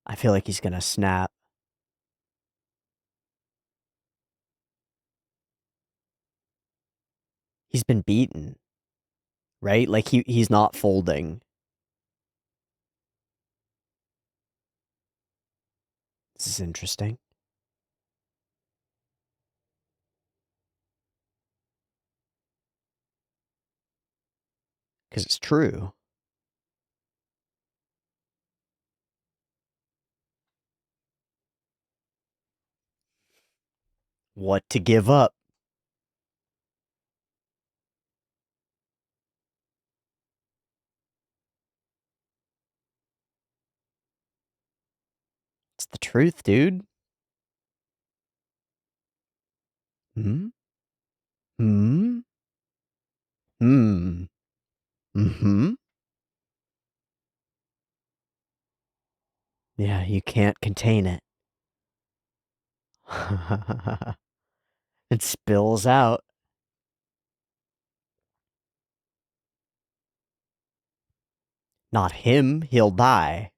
I feel like he's gonna snap. He's been beaten, right? Like he's not folding. This is interesting. Because it's true. What to give up? It's the truth, dude. Hmm? Hmm? Hmm. Mm-hmm. Yeah, you can't contain it. It spills out. Not him, he'll die.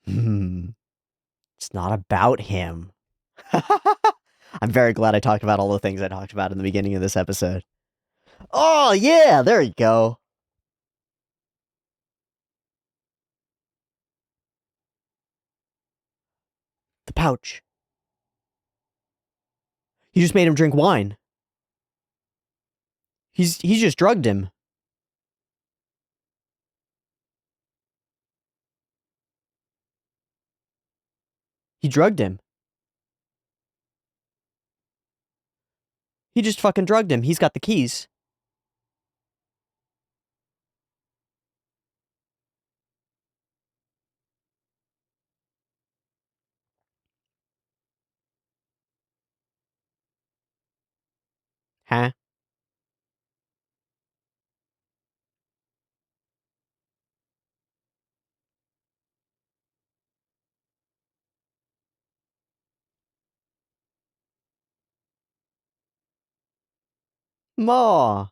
Hmm. It's not about him. I'm very glad I talked about all the things I talked about in the beginning of this episode. Oh, yeah, there you go. The pouch. He just made him drink wine. He's just drugged him. He drugged him. He just fucking drugged him. He's got the keys. Huh? Ma.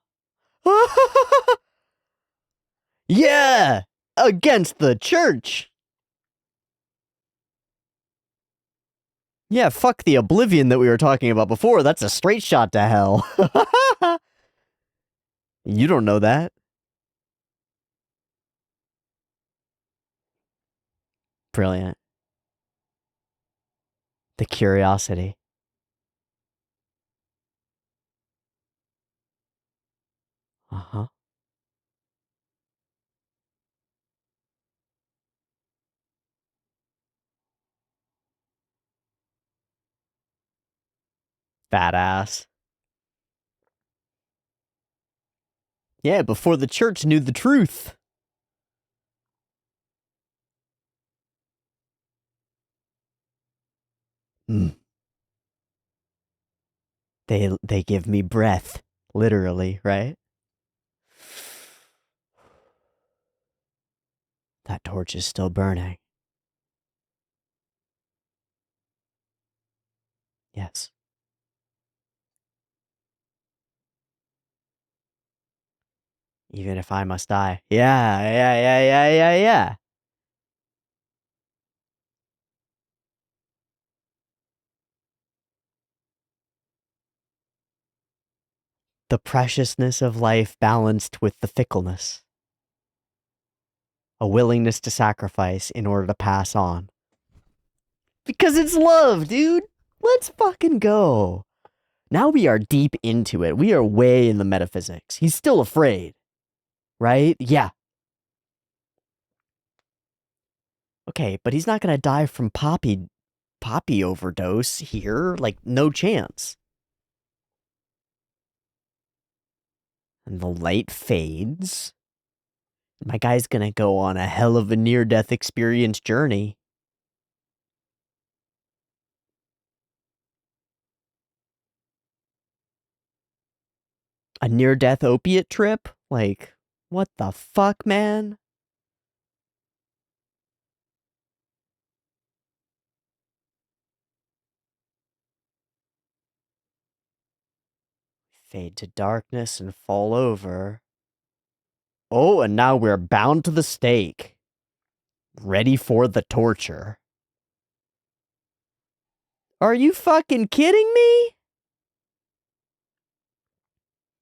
Yeah! Against the church! Yeah, fuck the oblivion that we were talking about before. That's a straight shot to hell. You don't know that. Brilliant. The curiosity. Uh-huh. Badass. Yeah, before the church knew the truth. Mm. They give me breath. Literally, right? That torch is still burning. Yes. Even if I must die. Yeah. The preciousness of life balanced with the fickleness. A willingness to sacrifice in order to pass on. Because it's love, dude. Let's fucking go. Now we are deep into it. We are way in the metaphysics. He's still afraid, right? Yeah. Okay, but he's not gonna die from poppy overdose here. Like, no chance. And the light fades. My guy's gonna go on a hell of a near-death experience journey. A near-death opiate trip? Like, what the fuck, man? Fade to darkness and fall over. Oh, and now we're bound to the stake. Ready for the torture. Are you fucking kidding me?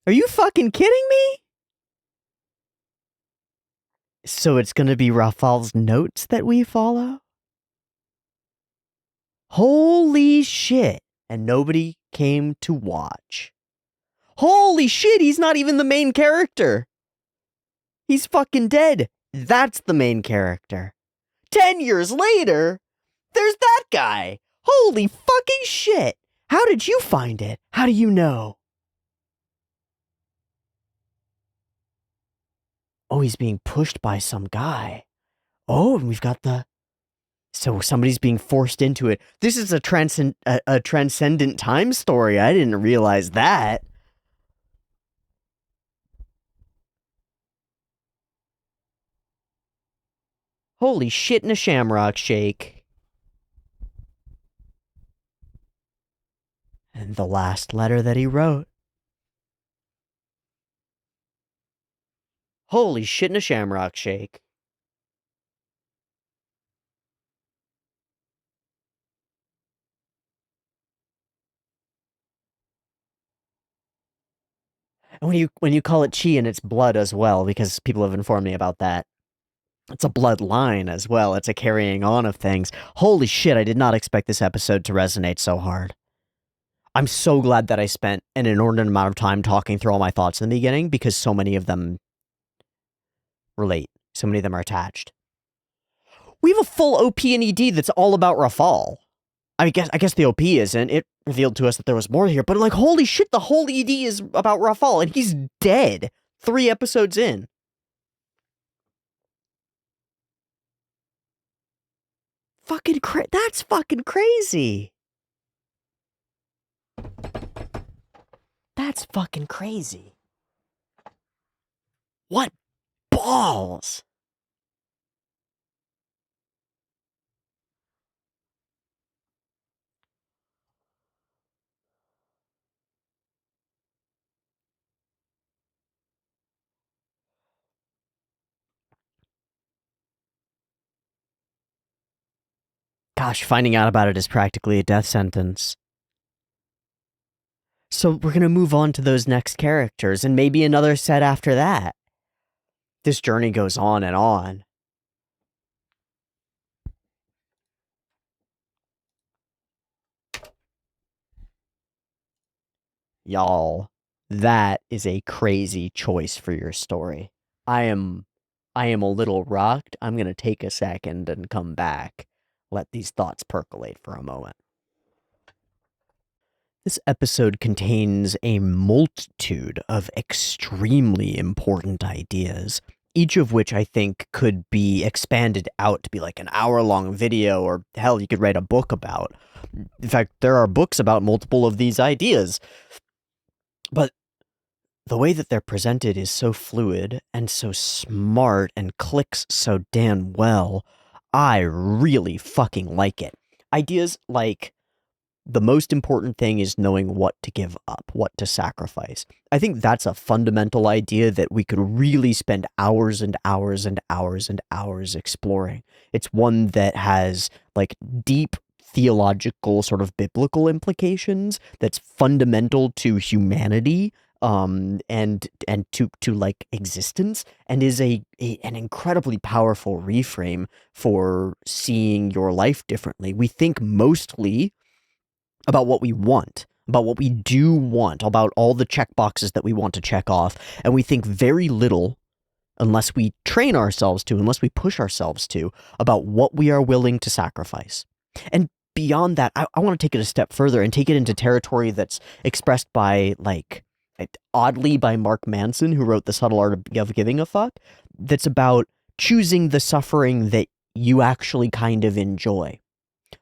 Are you fucking kidding me? So it's gonna be Rafal's notes that we follow? Holy shit. And nobody came to watch. Holy shit, he's not even the main character. He's fucking dead. That's the main character. 10 years later, there's that guy. Holy fucking shit. How did you find it? How do you know? Oh, he's being pushed by some guy. Oh, and we've got the... So somebody's being forced into it. This is a transcendent time story. I didn't realize that. Holy shit in a shamrock shake. And the last letter that he wrote. Holy shit in a shamrock shake. And when you call it chi and it's blood as well, because people have informed me about that. It's a bloodline as well. It's a carrying on of things. Holy shit, I did not expect this episode to resonate so hard. I'm so glad that I spent an inordinate amount of time talking through all my thoughts in the beginning because so many of them relate. So many of them are attached. We have a full OP and ED that's all about Rafal. I guess the OP isn't. It revealed to us that there was more here, but like, holy shit, the whole ED is about Rafal, and he's dead 3 episodes in. That's fucking crazy. That's fucking crazy. What balls? Gosh, finding out about it is practically a death sentence. So we're gonna move on to those next characters, and maybe another set after that. This journey goes on and on. Y'all, that is a crazy choice for your story. I am a little rocked. I'm gonna take a second and come back. Let these thoughts percolate for a moment. This episode contains a multitude of extremely important ideas, each of which I think could be expanded out to be like an hour-long video, or hell, you could write a book about. In fact, there are books about multiple of these ideas. But the way that they're presented is so fluid and so smart and clicks so damn well. I really fucking like it. Ideas like the most important thing is knowing what to give up, what to sacrifice. I think that's a fundamental idea that we could really spend hours and hours and hours and hours exploring. It's one that has like deep theological sort of biblical implications that's fundamental to humanity and to like existence, and is an incredibly powerful reframe for seeing your life differently. We think mostly about what we want, about what we do want, about all the check boxes that we want to check off, and we think very little, unless we train ourselves to, unless we push ourselves to, about what we are willing to sacrifice. And beyond that, I want to take it a step further and take it into territory that's expressed by, like, oddly by Mark Manson, who wrote The Subtle Art of Giving a Fuck, that's about choosing the suffering that you actually kind of enjoy.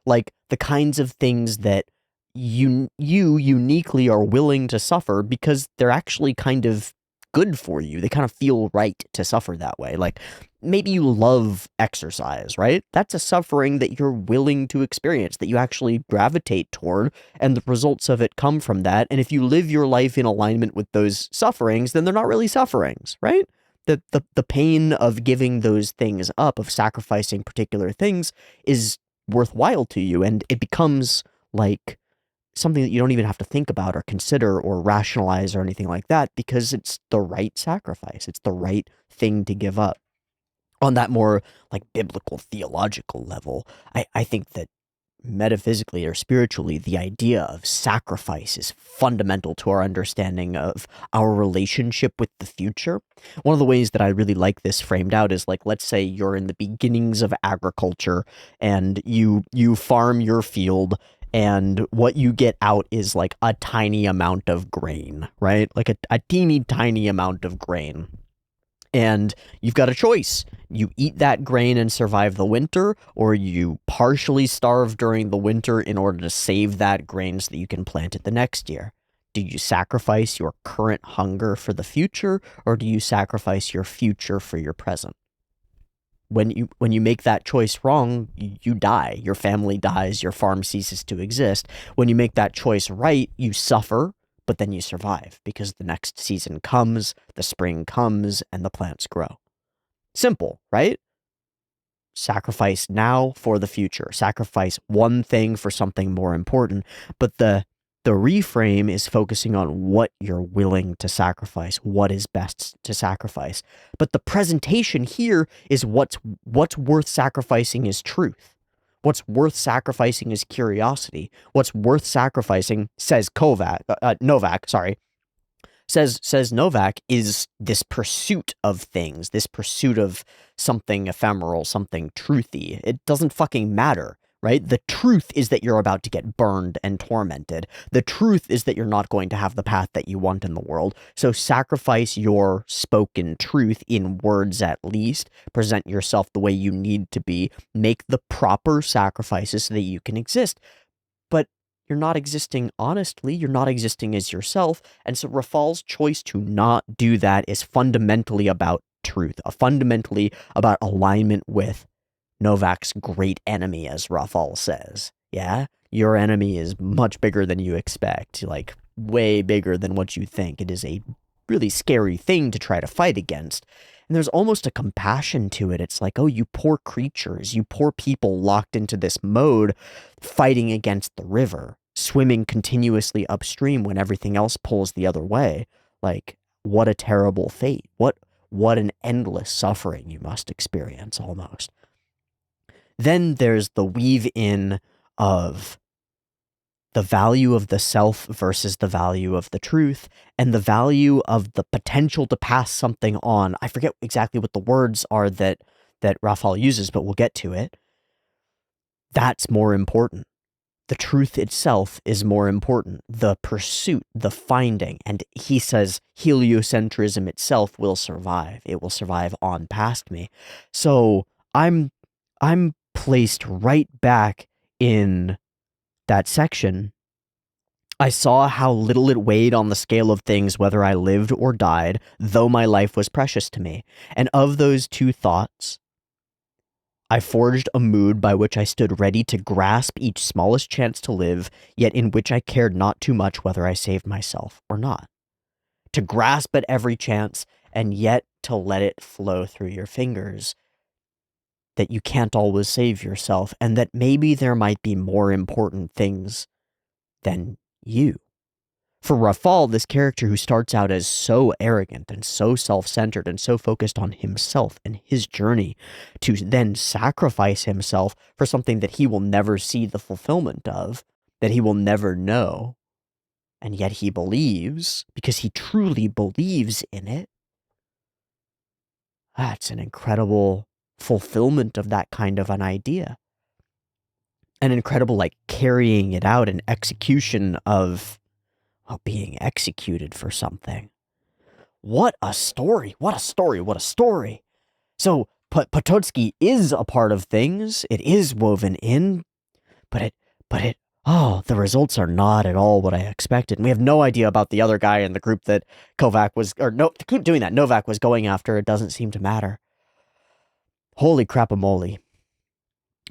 Like, the kinds of things that you uniquely are willing to suffer because they're actually kind of good for you. They kind of feel right to suffer that way. Like, maybe you love exercise, right? That's a suffering that you're willing to experience, that you actually gravitate toward, and the results of it come from that. And if you live your life in alignment with those sufferings, then they're not really sufferings, right? The pain of giving those things up, of sacrificing particular things, is worthwhile to you, and it becomes like something that you don't even have to think about or consider or rationalize or anything like that, because it's the right sacrifice. It's the right thing to give up. On that more like biblical theological level, I think that metaphysically or spiritually, the idea of sacrifice is fundamental to our understanding of our relationship with the future. One of the ways that I really like this framed out is, like, let's say you're in the beginnings of agriculture and you farm your field, and what you get out is like a tiny amount of grain, right? Like a teeny tiny amount of grain. And you've got a choice. You eat that grain and survive the winter, or you partially starve during the winter in order to save that grain so that you can plant it the next year. Do you sacrifice your current hunger for the future, or do you sacrifice your future for your present? When you make that choice wrong, you die. Your family dies, your farm ceases to exist. When you make that choice right, you suffer, but then you survive because the next season comes, the spring comes, and the plants grow. Simple, right? Sacrifice now for the future. Sacrifice one thing for something more important. But the reframe is focusing on what you're willing to sacrifice, what is best to sacrifice. But the presentation here is what's worth sacrificing is truth. What's worth sacrificing is curiosity. What's worth sacrificing, says Novak, sorry, says Novak, is this pursuit of things, this pursuit of something ephemeral, something truthy. It doesn't fucking matter, right? The truth is that you're about to get burned and tormented. The truth is that you're not going to have the path that you want in the world. So sacrifice your spoken truth in words at least. Present yourself the way you need to be. Make the proper sacrifices so that you can exist. But you're not existing honestly, you're not existing as yourself, and so Rafal's choice to not do that is fundamentally about truth, fundamentally about alignment with Novak's great enemy, as Rafal says. Yeah? Your enemy is much bigger than you expect, like, way bigger than what you think. It is a really scary thing to try to fight against. And there's almost a compassion to it. It's like, oh, you poor creatures, you poor people locked into this mode, fighting against the river, swimming continuously upstream when everything else pulls the other way. Like, what a terrible fate. What an endless suffering you must experience, almost. Then there's the weave in of the value of the self versus the value of the truth, and the value of the potential to pass something on. I forget exactly what the words are that Rafal uses, but we'll get to it. That's more important. The truth itself is more important. The pursuit, the finding, and he says heliocentrism itself will survive. It will survive on past me. So I'm placed right back in that section. I saw how little it weighed on the scale of things whether I lived or died, though my life was precious to me. And of those two thoughts, I forged a mood by which I stood ready to grasp each smallest chance to live, yet in which I cared not too much whether I saved myself or not. To grasp at every chance, and yet to let it flow through your fingers, that you can't always save yourself, and that maybe there might be more important things than you. For Rafal, this character who starts out as so arrogant and so self-centered and so focused on himself and his journey, to then sacrifice himself for something that he will never see the fulfillment of, that he will never know, and yet he believes, because he truly believes in it. That's an incredible fulfillment of that kind of an idea. An incredible, like, carrying it out and execution of, well, being executed for something. What a story. What a story. What a story. So Potocki is a part of things. It is woven in, but the results are not at all what I expected. And we have no idea about the other guy in the group that Novak was going after. It doesn't seem to matter. Holy crap-a-moly.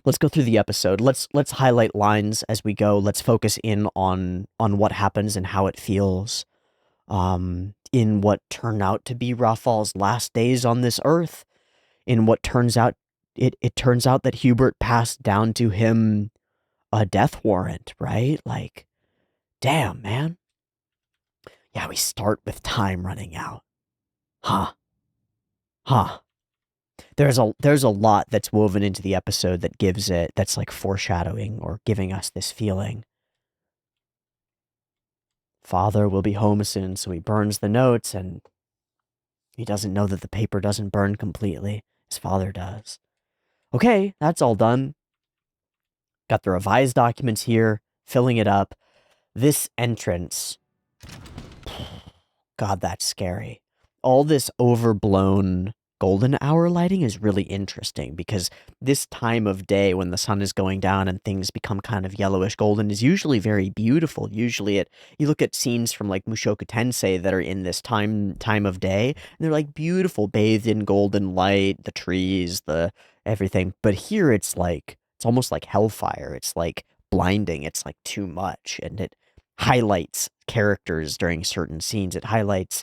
Let's go through the episode. Let's highlight lines as we go. Let's focus in on what happens and how it feels. In what turned out to be Rafal's last days on this earth. In what turns out, it turns out that Hubert passed down to him a death warrant, right? Like, damn, man. Yeah, we start with time running out. Huh. There's a lot that's woven into the episode that gives it, that's like foreshadowing or giving us this feeling. Father will be home soon, so he burns the notes, and he doesn't know that the paper doesn't burn completely. His father does. Okay, that's all done. Got the revised documents here, filling it up. This entrance, God, that's scary. All this overblown golden hour lighting is really interesting because this time of day when the sun is going down and things become kind of yellowish golden is usually very beautiful. Usually you look at scenes from like Mushoku Tensei that are in this time of day, and they're like beautiful, bathed in golden light, the trees, the everything. But here it's like, it's almost like hellfire. It's like blinding. It's like too much, and it highlights characters during certain scenes. It highlights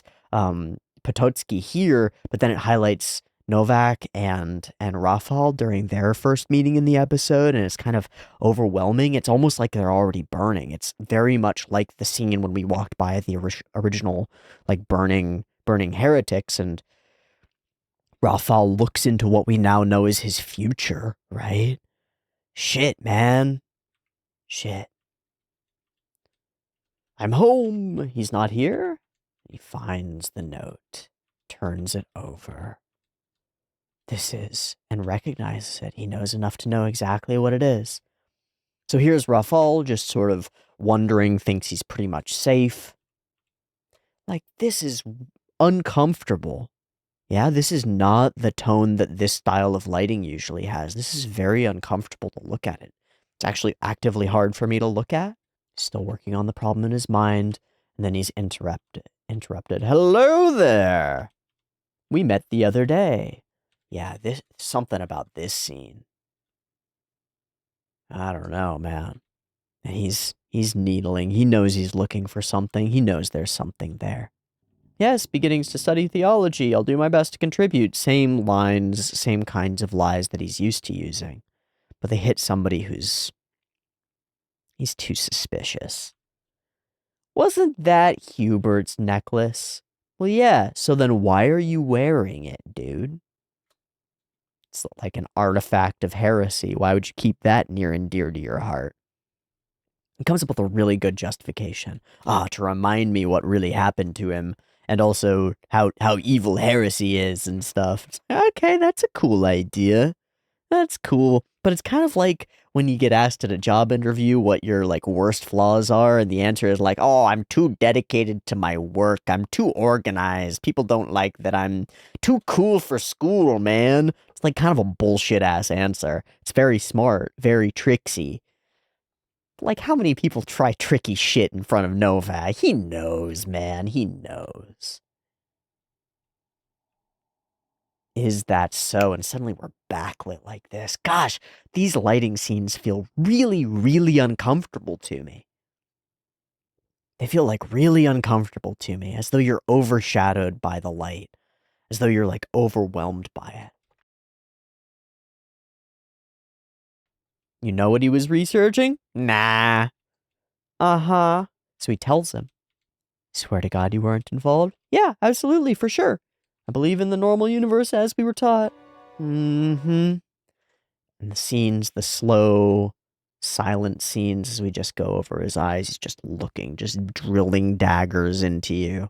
Potocki here, but then it highlights Novak and Rafal during their first meeting in the episode, and it's kind of overwhelming. It's almost like they're already burning. It's very much like the scene when we walked by the original, like, burning heretics, and Rafal looks into what we now know is his future, right? Shit, man. Shit. I'm home. He's not here. He finds the note, turns it over. This is, and recognizes it. He knows enough to know exactly what it is. So here's Rafal just sort of wondering, thinks he's pretty much safe. Like, this is uncomfortable. Yeah, this is not the tone that this style of lighting usually has. This is very uncomfortable to look at it. It's actually actively hard for me to look at. Still working on the problem in his mind, and then he's interrupted. Hello there! We met the other day. Yeah, something about this scene. I don't know, man. And he's needling. He knows he's looking for something. He knows there's something there. Yes, beginnings to study theology. I'll do my best to contribute. Same lines, same kinds of lies that he's used to using. But they hit somebody he's too suspicious. Wasn't that Hubert's necklace? Well, yeah, so then why are you wearing it, dude? It's like an artifact of heresy. Why would you keep that near and dear to your heart? He comes up with a really good justification. To remind me what really happened to him, and also how evil heresy is and stuff. It's like, okay, that's a cool idea. That's cool. But it's kind of like when you get asked at a job interview what your, like, worst flaws are, and the answer is like, oh, I'm too dedicated to my work. I'm too organized. People don't like that I'm too cool for school, man. It's like kind of a bullshit-ass answer. It's very smart, very tricksy. Like, how many people try tricky shit in front of Novak? He knows, man. He knows. Is that so? And suddenly we're backlit like this. Gosh, these lighting scenes feel really, really uncomfortable to me. They feel like really uncomfortable to me, as though you're overshadowed by the light, as though you're like overwhelmed by it. You know what he was researching? Nah. Uh-huh. So he tells him. Swear to God you weren't involved? Yeah, absolutely, for sure. I believe in the normal universe as we were taught. Mm-hmm. And the scenes, the slow, silent scenes as we just go over his eyes, he's just looking, just drilling daggers into you.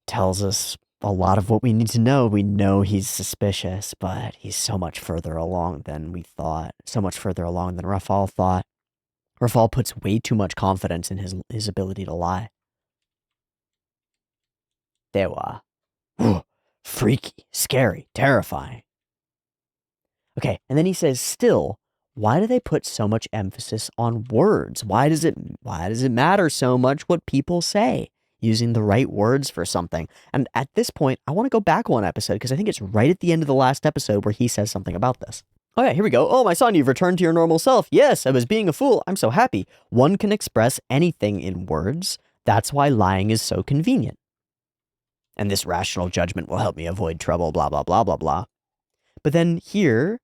Tells us a lot of what we need to know. We know he's suspicious, but he's so much further along than we thought. So much further along than Rafal thought. Rafal puts way too much confidence in his ability to lie. Dewa. Freaky, scary, terrifying. Okay, and then he says, still, why do they put so much emphasis on words? Why does it matter so much what people say? Using the right words for something. And at this point, I want to go back one episode because I think it's right at the end of the last episode where he says something about this. Oh yeah, here we go. Oh, my son, you've returned to your normal self. Yes, I was being a fool. I'm so happy. One can express anything in words. That's why lying is so convenient. And this rational judgment will help me avoid trouble, blah, blah, blah, blah, blah. But then here,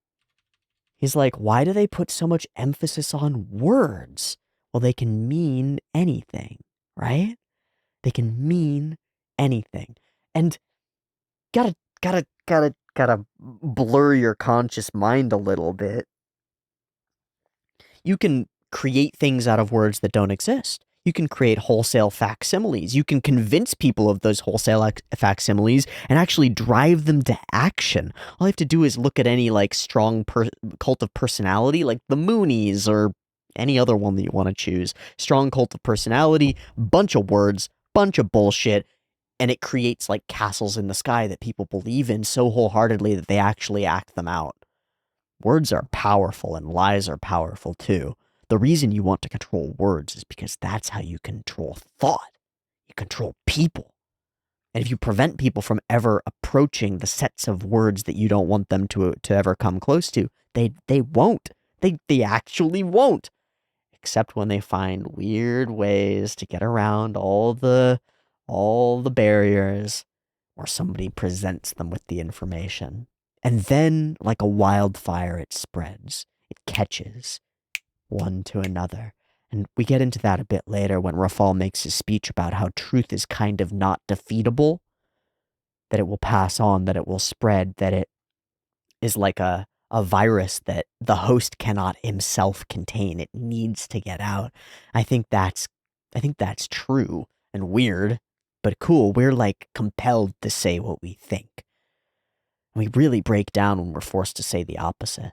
he's like, why do they put so much emphasis on words? Well, they can mean anything, right? They can mean anything. And gotta blur your conscious mind a little bit. You can create things out of words that don't exist. You can create wholesale facsimiles. You can convince people of those wholesale facsimiles and actually drive them to action. All you have to do is look at any, like, strong cult of personality, like the Moonies or any other one that you want to choose. Strong cult of personality, bunch of words, bunch of bullshit. And it creates like castles in the sky that people believe in so wholeheartedly that they actually act them out. Words are powerful and lies are powerful too. The reason you want to control words is because that's how you control thought. You control people. And if you prevent people from ever approaching the sets of words that you don't want them to ever come close to, they won't. They actually won't. Except when they find weird ways to get around all the barriers, or somebody presents them with the information. And then, like a wildfire, it spreads. It catches one to another. And we get into that a bit later when Rafal makes his speech about how truth is kind of not defeatable, that it will pass on, that it will spread, that it is like a virus that the host cannot himself contain. It needs to get out. I think that's true and weird, but cool. We're like compelled to say what we think. We really break down when we're forced to say the opposite.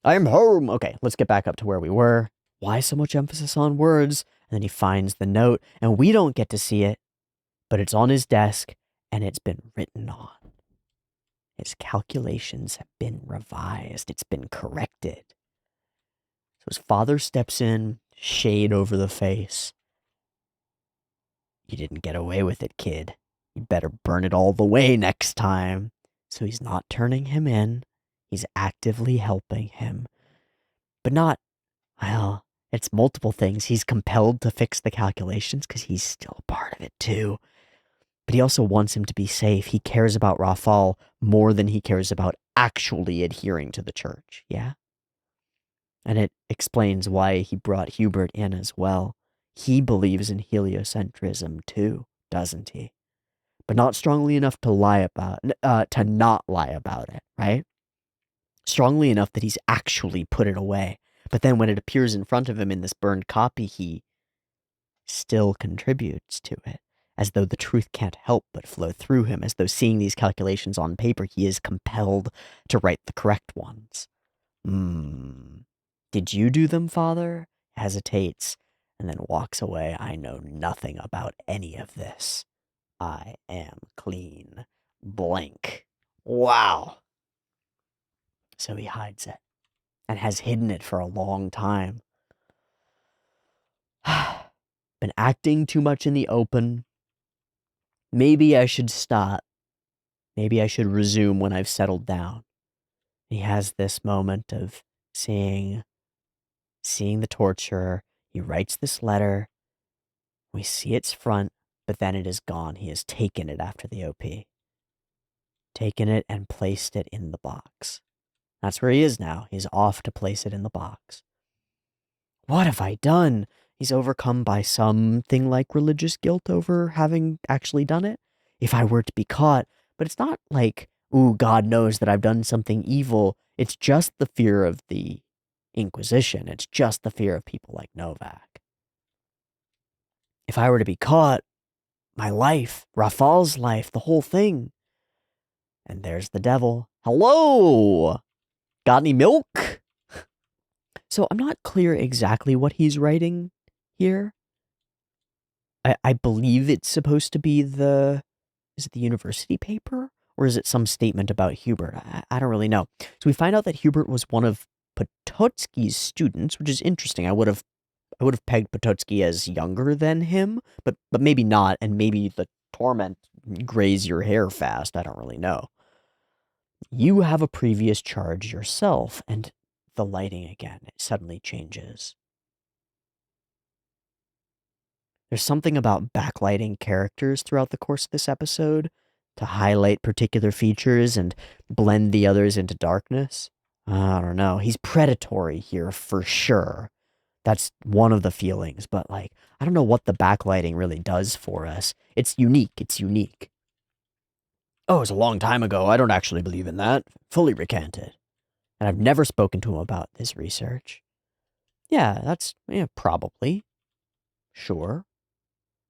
I am home. Okay, let's get back up to where we were. Why so much emphasis on words? And then he finds the note, and we don't get to see it, but it's on his desk, and it's been written on. His calculations have been revised. It's been corrected. So his father steps in, shade over the face. You didn't get away with it, kid. You better burn it all the way next time. So he's not turning him in. He's actively helping him. But not, well, it's multiple things. He's compelled to fix the calculations because he's still a part of it too. But he also wants him to be safe. He cares about Rafal more than he cares about actually adhering to the church, yeah? And it explains why he brought Hubert in as well. He believes in heliocentrism too, doesn't he? But not strongly enough to to not lie about it, right? Strongly enough that he's actually put it away. But then when it appears in front of him in this burned copy, he still contributes to it, as though the truth can't help but flow through him, as though seeing these calculations on paper, he is compelled to write the correct ones. Did you do them, father? Hesitates, and then walks away. I know nothing about any of this. I am clean. Blank. Wow. So he hides it, and has hidden it for a long time. Been acting too much in the open. Maybe I should stop. Maybe I should resume when I've settled down. He has this moment of seeing the torturer. He writes this letter. We see its front, but then it is gone. He has taken it after the OP. Taken it and placed it in the box. That's where he is now. He's off to place it in the box. What have I done? He's overcome by something like religious guilt over having actually done it. If I were to be caught, but it's not like, ooh, God knows that I've done something evil. It's just the fear of the Inquisition. It's just the fear of people like Novak. If I were to be caught, my life, Rafal's life, the whole thing. And there's the devil. Hello! Got any milk? So I'm not clear exactly what he's writing here. I believe it's supposed to be is it the university paper? Or is it some statement about Hubert? I don't really know. So we find out that Hubert was one of Potocki's students, which is interesting. I would have pegged Potocki as younger than him, but maybe not, and maybe the torment graze your hair fast. I don't really know. You have a previous charge yourself, and the lighting again, it suddenly changes. There's something about backlighting characters throughout the course of this episode to highlight particular features and blend the others into darkness. I don't know. He's predatory here for sure. That's one of the feelings, but like, I don't know what the backlighting really does for us. It's unique. Oh, it was a long time ago. I don't actually believe in that. Fully recanted. And I've never spoken to him about this research. Yeah, probably. Sure.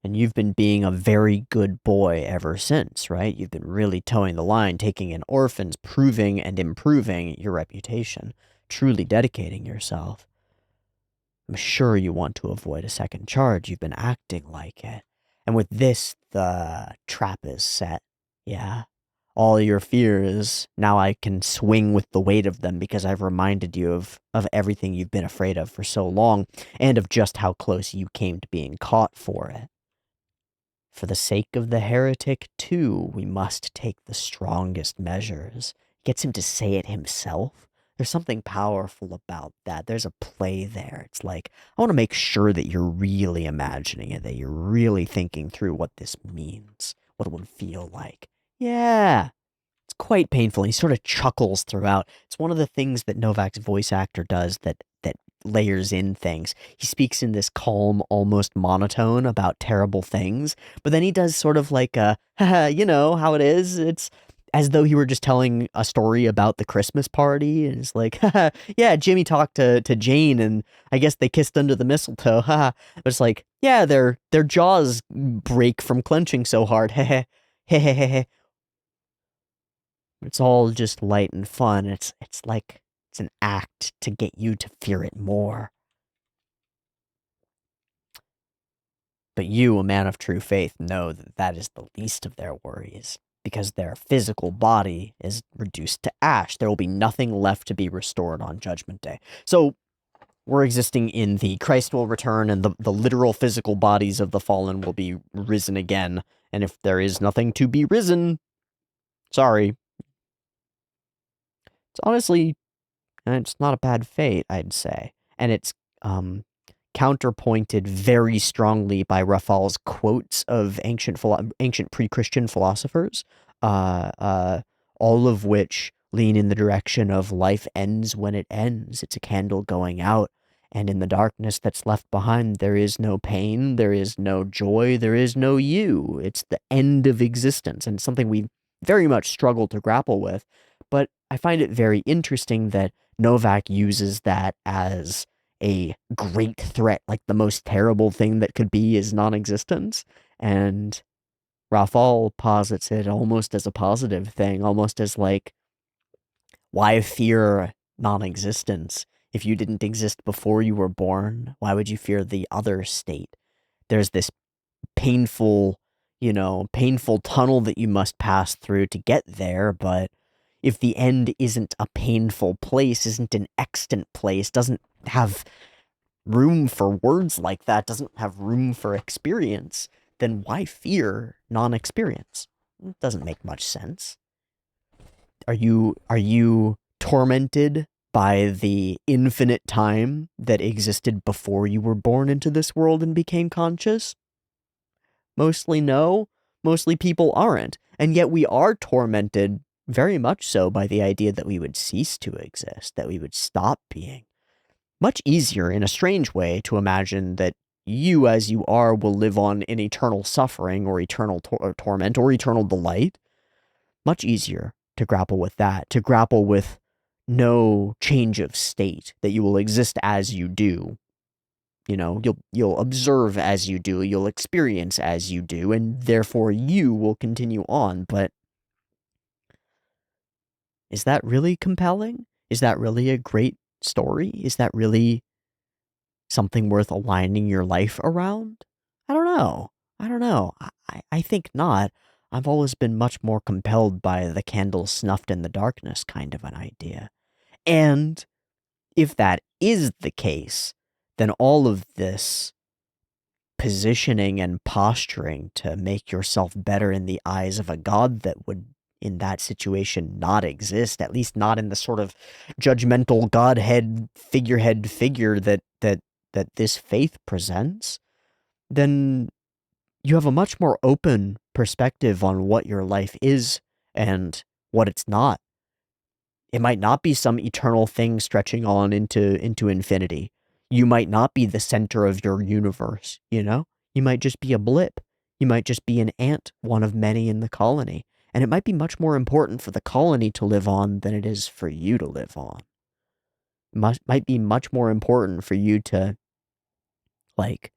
And you've been being a very good boy ever since, right? You've been really towing the line, taking in orphans, proving and improving your reputation, truly dedicating yourself. I'm sure you want to avoid a second charge. You've been acting like it. And with this, The trap is set. Yeah. All your fears, now I can swing with the weight of them because I've reminded you of everything you've been afraid of for so long, and of just how close you came to being caught for it. For the sake of the heretic, too, we must take the strongest measures. Gets him to say it himself. There's something powerful about that. There's a play there. It's like, I want to make sure that you're really imagining it, that you're really thinking through what this means, what it would feel like. Yeah, it's quite painful. He sort of chuckles throughout. It's one of the things that Novak's voice actor does that layers in things. He speaks in this calm, almost monotone about terrible things, but then he does sort of like a, haha, you know how it is. It's as though he were just telling a story about the Christmas party, and it's like, haha, yeah, Jimmy talked to Jane, and I guess they kissed under the mistletoe, haha. But it's like, yeah, their jaws break from clenching so hard, heh heh. It's all just light and fun. It's like it's an act to get you to fear it more. But you, a man of true faith, know that that is the least of their worries, because their physical body is reduced to ash. There will be nothing left to be restored on Judgment Day. So we're existing in the Christ will return, and the literal physical bodies of the fallen will be risen again. And if there is nothing to be risen, sorry. It's honestly, it's not a bad fate, I'd say. And it's counterpointed very strongly by Raphael's quotes of ancient pre-Christian philosophers, uh, uh, all of which lean in the direction of life ends when it ends. It's a candle going out, and in the darkness that's left behind, there is no pain, there is no joy, there is no you. It's the end of existence, and something we very much struggle to grapple with. But I find it very interesting that Novak uses that as a great threat, like the most terrible thing that could be is non-existence. And Raphael posits it almost as a positive thing, almost as like, why fear non-existence? If you didn't exist before you were born, why would you fear the other state? There's this painful, painful tunnel that you must pass through to get there, but if the end isn't a painful place, isn't an extant place, doesn't have room for words like that, doesn't have room for experience, then why fear non-experience? It doesn't make much sense. Are you tormented by the infinite time that existed before you were born into this world and became conscious? Mostly no. Mostly people aren't. And yet we are tormented very much so by the idea that we would cease to exist, that we would stop being. Much easier, in a strange way, to imagine that you, as you are, will live on in eternal suffering or eternal torment or eternal delight. Much easier to grapple with that, to grapple with no change of state, that you will exist as you do. You'll observe as you do, you'll experience as you do, and therefore you will continue on. But is that really compelling? Is that really a great story? Is that really something worth aligning your life around? I don't know. I don't know. I think not. I've always been much more compelled by the candle snuffed in the darkness kind of an idea. And if that is the case, then all of this positioning and posturing to make yourself better in the eyes of a god that would, in that situation, not exist, at least not in the sort of judgmental godhead figurehead figure that this faith presents, then you have a much more open perspective on what your life is and what it's not. It might not be some eternal thing stretching on into infinity. You might not be the center of your universe, you know? You might just be a blip. You might just be an ant, one of many in the colony. And it might be much more important for the colony to live on than it is for you to live on. Might be much more important for you to, like,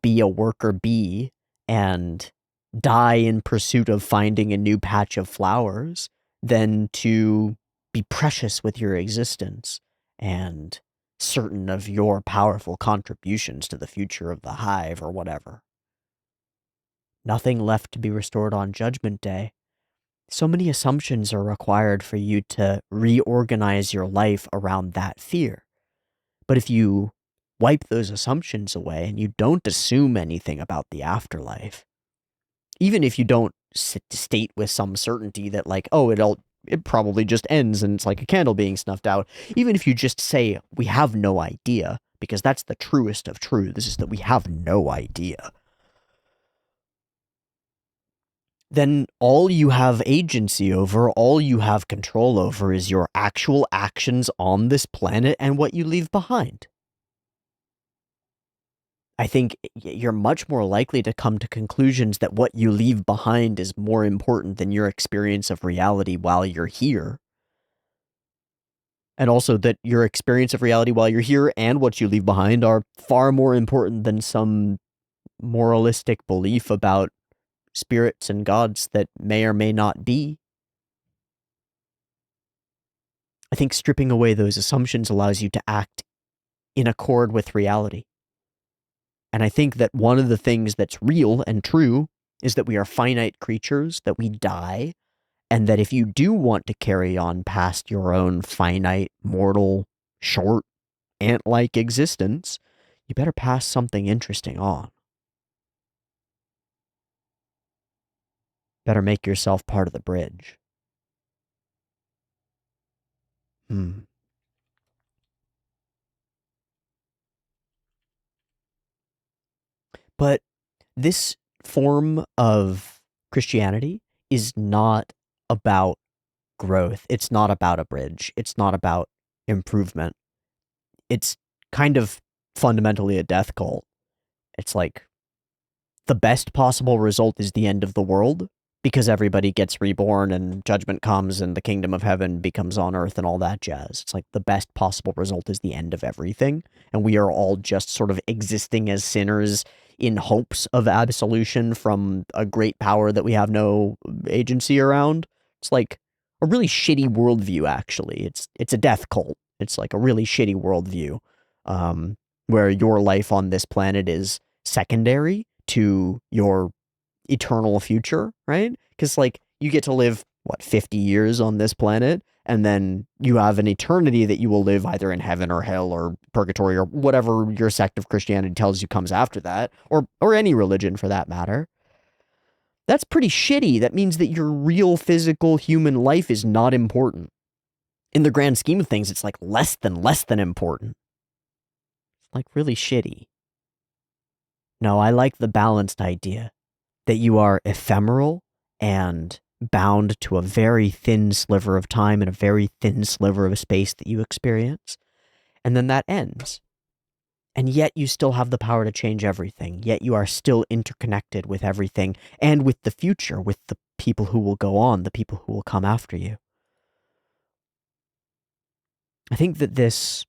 be a worker bee and die in pursuit of finding a new patch of flowers than to be precious with your existence and certain of your powerful contributions to the future of the hive or whatever. nothing left to be restored on Judgment Day. So many assumptions are required for you to reorganize your life around that fear. But if you wipe those assumptions away and you don't assume anything about the afterlife, even if you don't state with some certainty that, like, oh, it probably just ends and it's like a candle being snuffed out, even if you just say, we have no idea, because that's the truest of truths, is that we have no idea, then all you have agency over, all you have control over is your actual actions on this planet and what you leave behind. I think you're much more likely to come to conclusions that what you leave behind is more important than your experience of reality while you're here. And also that your experience of reality while you're here and what you leave behind are far more important than some moralistic belief about spirits and gods that may or may not be. I think stripping away those assumptions allows you to act in accord with reality. And I think that one of the things that's real and true is that we are finite creatures, that we die, and that if you do want to carry on past your own finite, mortal, short, ant-like existence, you better pass something interesting on. Better make yourself part of the bridge. But this form of Christianity is not about growth. It's not about a bridge. It's not about improvement. It's kind of fundamentally a death cult. It's like the best possible result is the end of the world because everybody gets reborn and judgment comes and the kingdom of heaven becomes on earth and all that jazz. It's like the best possible result is the end of everything. And we are all just sort of existing as sinners in hopes of absolution from a great power that we have no agency around. It's like a really shitty worldview, actually. It's a death cult. It's like a really shitty worldview, where your life on this planet is secondary to your eternal future, right? Because, like, you get to live, what, 50 years on this planet, and then you have an eternity that you will live either in heaven or hell or purgatory or whatever your sect of Christianity tells you comes after that, or any religion for that matter. That's pretty shitty. That means that your real physical human life is not important. In the grand scheme of things, it's like less than important. It's like really shitty. No, I like the balanced idea that you are ephemeral and bound to a very thin sliver of time and a very thin sliver of space that you experience. And then that ends. And yet you still have the power to change everything. Yet you are still interconnected with everything and with the future, with the people who will go on, the people who will come after you. I think that this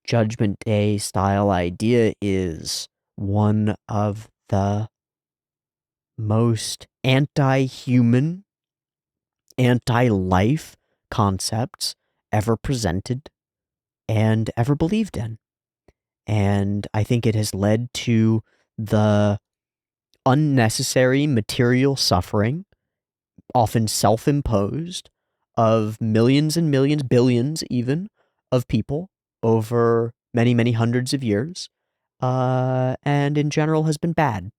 Judgment Day style idea is one of the most anti-human, anti-life concepts ever presented and ever believed in. And I think it has led to the unnecessary material suffering, often self-imposed, of millions and millions, billions even, of people over many, many hundreds of years, and in general has been bad.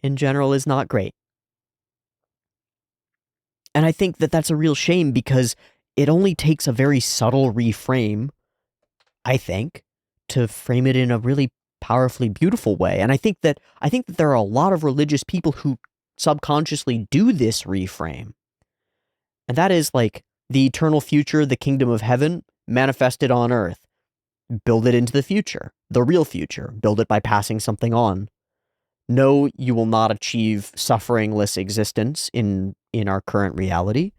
In general is not great. And I think that that's a real shame because it only takes a very subtle reframe, I think, to frame it in a really powerfully beautiful way. And I think that there are a lot of religious people who subconsciously do this reframe. And that is like the eternal future, the kingdom of heaven manifested on earth. Build it into the future, the real future. Build it by passing something on. No, you will not achieve sufferingless existence in our current reality.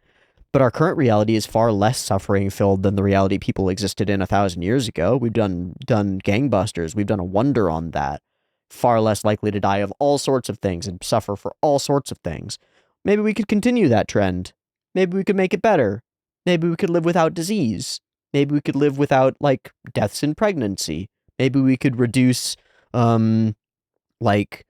But our current reality is far less suffering-filled than the reality people existed in 1,000 years ago. We've done gangbusters. We've done a wonder on that. Far less likely to die of all sorts of things and suffer for all sorts of things. Maybe we could continue that trend. Maybe we could make it better. Maybe we could live without disease. Maybe we could live without, like, deaths in pregnancy. Maybe we could reduce Like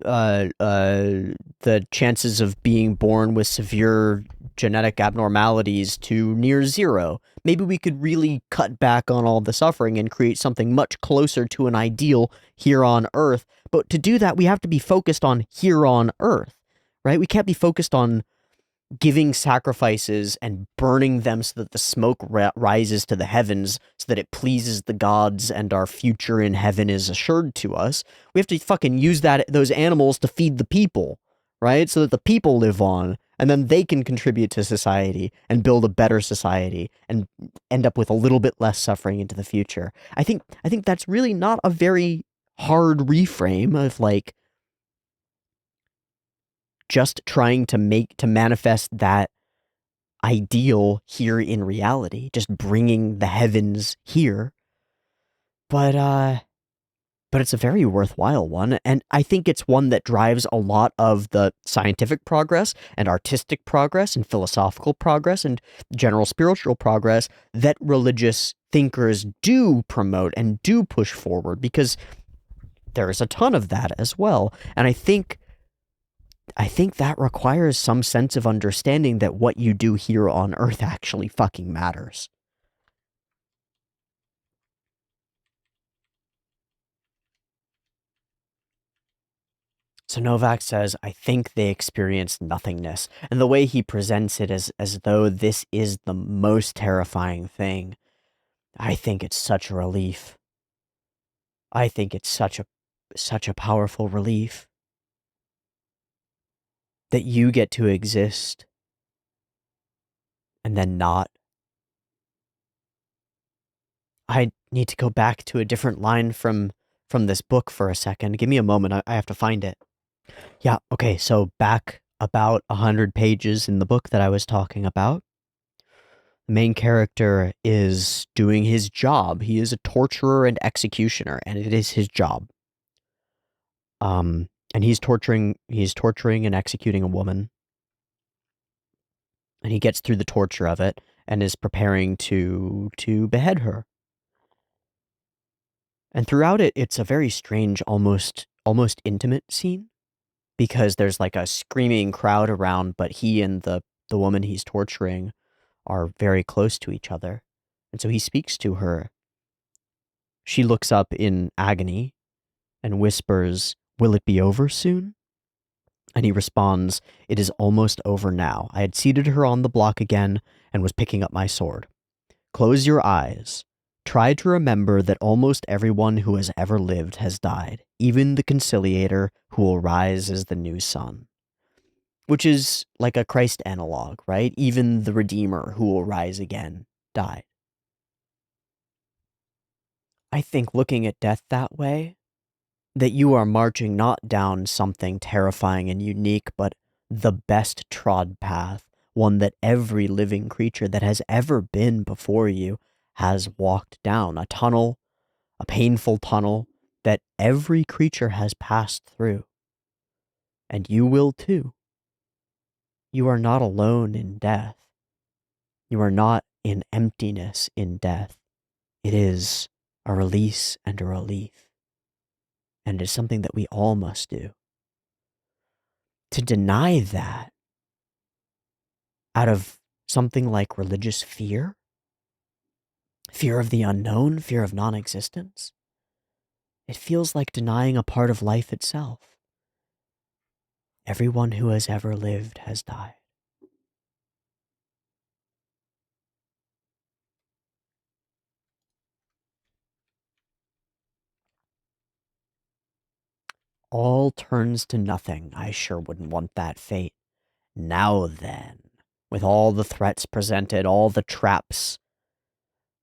uh, uh, the chances of being born with severe genetic abnormalities to near zero. Maybe we could really cut back on all the suffering and create something much closer to an ideal here on Earth. But to do that, we have to be focused on here on Earth, right? We can't be focused on giving sacrifices and burning them so that the smoke rises to the heavens so that it pleases the gods and our future in heaven is assured to us. We have to fucking use those animals to feed the people, right? So that the people live on and then they can contribute to society and build a better society and end up with a little bit less suffering into the future. I think that's really not a very hard reframe of like just trying to manifest that ideal here in reality, just bringing the heavens here. But it's a very worthwhile one, and I think it's one that drives a lot of the scientific progress and artistic progress and philosophical progress and general spiritual progress that religious thinkers do promote and do push forward, because there's a ton of that as well. And I think that requires some sense of understanding that what you do here on Earth actually fucking matters. So Novak says, I think they experience nothingness. And the way he presents it as though this is the most terrifying thing, I think it's such a relief. I think it's such a powerful relief that you get to exist and then not. I need to go back to a different line from this book for a second. Give me a moment. I have to find it. Yeah, okay, so back about 100 pages in the book that I was talking about, the main character is doing his job. He is a torturer and executioner, and it is his job. And he's torturing and executing a woman. And he gets through the torture of it and is preparing to behead her. And throughout it, it's a very strange, almost intimate scene, because there's like a screaming crowd around, but he and the woman he's torturing are very close to each other. And so he speaks to her. She looks up in agony and whispers, "Will it be over soon?" And he responds, "It is almost over now." I had seated her on the block again and was picking up my sword. "Close your eyes. Try to remember that almost everyone who has ever lived has died, even the conciliator who will rise as the new sun." Which is like a Christ analog, right? Even the Redeemer who will rise again died. I think looking at death that way, that you are marching not down something terrifying and unique, but the best trod path, one that every living creature that has ever been before you has walked down, a tunnel, a painful tunnel that every creature has passed through. And you will too. You are not alone in death. You are not in emptiness in death. It is a release and a relief. And it is something that we all must do. To deny that out of something like religious fear, fear of the unknown, fear of non existence, it feels like denying a part of life itself. Everyone who has ever lived has died. All turns to nothing. I sure wouldn't want that fate. Now then, with all the threats presented, all the traps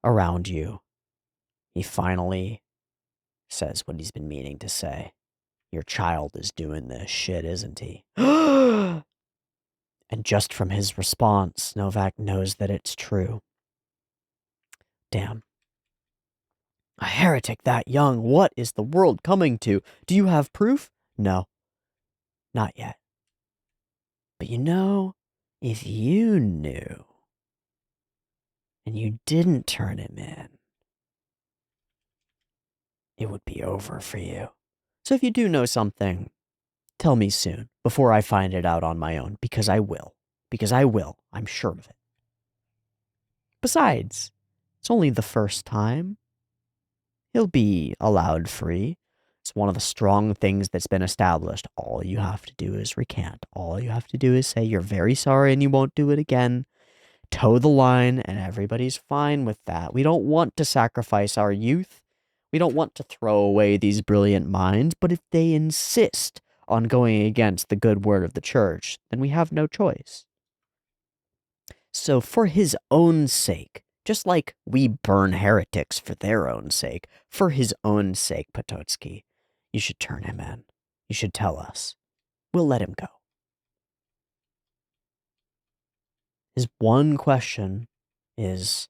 around you, he finally says what he's been meaning to say. Your child is doing this shit, isn't he? And just from his response, Novak knows that it's true. Damn. A heretic that young, what is the world coming to? Do you have proof? No, not yet. But you know, if you knew, and you didn't turn him in, it would be over for you. So if you do know something, tell me soon, before I find it out on my own, because I will. Because I will, I'm sure of it. Besides, it's only the first time. He'll be allowed free. It's one of the strong things that's been established. All you have to do is recant. All you have to do is say you're very sorry and you won't do it again. Toe the line, and everybody's fine with that. We don't want to sacrifice our youth. We don't want to throw away these brilliant minds, but if they insist on going against the good word of the church, then we have no choice. So for his own sake, just like we burn heretics for their own sake, for his own sake, Potocki, you should turn him in. You should tell us. We'll let him go. His one question is,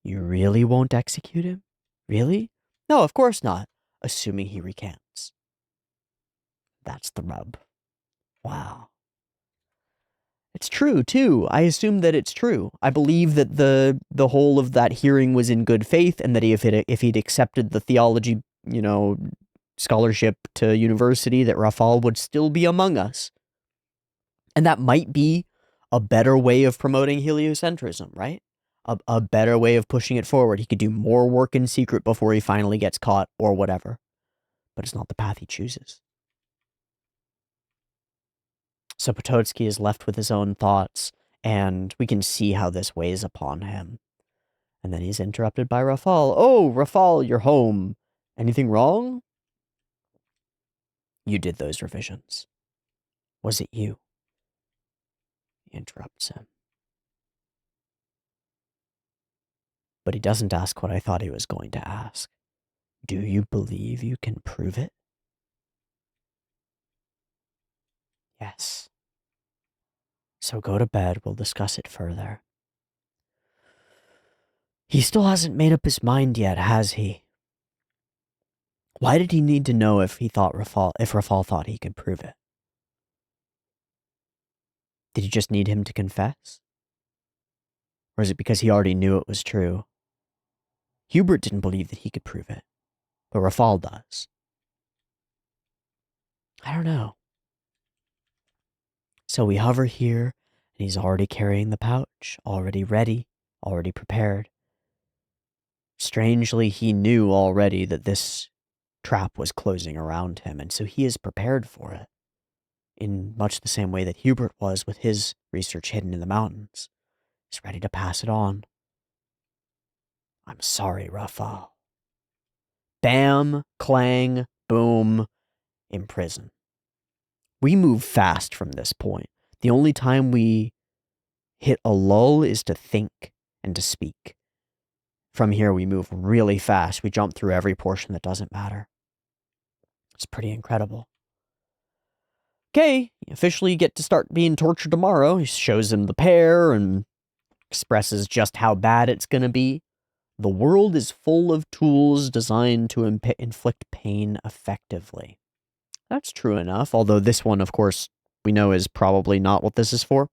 you really won't execute him? Really? No, of course not, assuming he recants. That's the rub. Wow. It's true, too. I assume that it's true. I believe that the whole of that hearing was in good faith, and that if he'd accepted the theology, scholarship to university, that Rafal would still be among us. And that might be a better way of promoting heliocentrism, right? A better way of pushing it forward. He could do more work in secret before he finally gets caught, or whatever. But it's not the path he chooses. So Potocki is left with his own thoughts, and we can see how this weighs upon him. And then he's interrupted by Rafal. Oh, Rafal, you're home. Anything wrong? You did those revisions. Was it you? He interrupts him. But he doesn't ask what I thought he was going to ask. Do you believe you can prove it? Yes. So go to bed, we'll discuss it further. He still hasn't made up his mind yet, has he? Why did he need to know if Rafal thought he could prove it? Did he just need him to confess? Or is it because he already knew it was true? Hubert didn't believe that he could prove it, but Rafal does. I don't know. So we hover here, and he's already carrying the pouch, already ready, already prepared. Strangely, he knew already that this trap was closing around him, and so he is prepared for it, in much the same way that Hubert was with his research hidden in the mountains. He's ready to pass it on. I'm sorry, Rafal. Bam, clang, boom, in prison. We move fast from this point. The only time we hit a lull is to think and to speak. From here, we move really fast. We jump through every portion that doesn't matter. It's pretty incredible. Okay, you officially get to start being tortured tomorrow. He shows him the pear and expresses just how bad it's going to be. The world is full of tools designed to inflict pain effectively. That's true enough, although this one, of course, we know is probably not what this is for.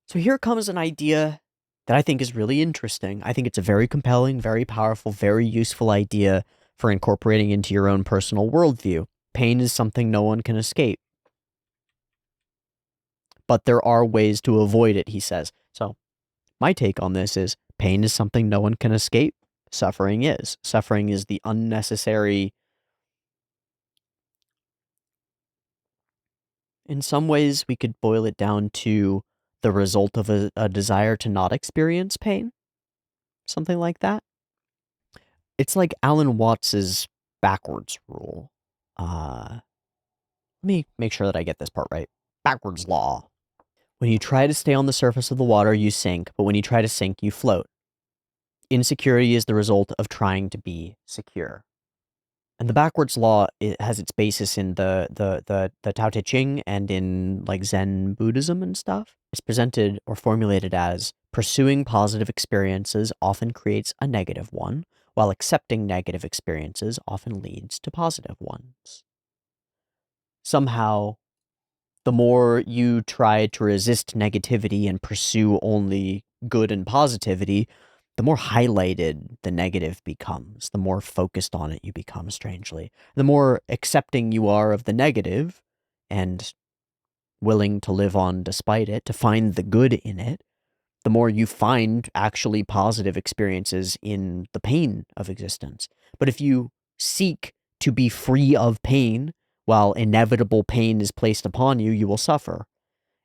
So here comes an idea that I think is really interesting. I think it's a very compelling, very powerful, very useful idea for incorporating into your own personal worldview. Pain is something no one can escape. But there are ways to avoid it, he says. So my take on this is pain is something no one can escape. Suffering is. Suffering is the unnecessary. In some ways, we could boil it down to the result of a desire to not experience pain. Something like that. It's like Alan Watts's backwards rule. Let me make sure that I get this part right. Backwards law. When you try to stay on the surface of the water, you sink, but when you try to sink, you float. Insecurity is the result of trying to be secure. And the backwards law, it has its basis in the Tao Te Ching and in like Zen Buddhism and stuff. It's presented or formulated as pursuing positive experiences often creates a negative one, while accepting negative experiences often leads to positive ones. Somehow, the more you try to resist negativity and pursue only good and positivity, the more highlighted the negative becomes, the more focused on it you become, strangely. The more accepting you are of the negative and willing to live on despite it, to find the good in it, the more you find actually positive experiences in the pain of existence. But if you seek to be free of pain while inevitable pain is placed upon you, you will suffer.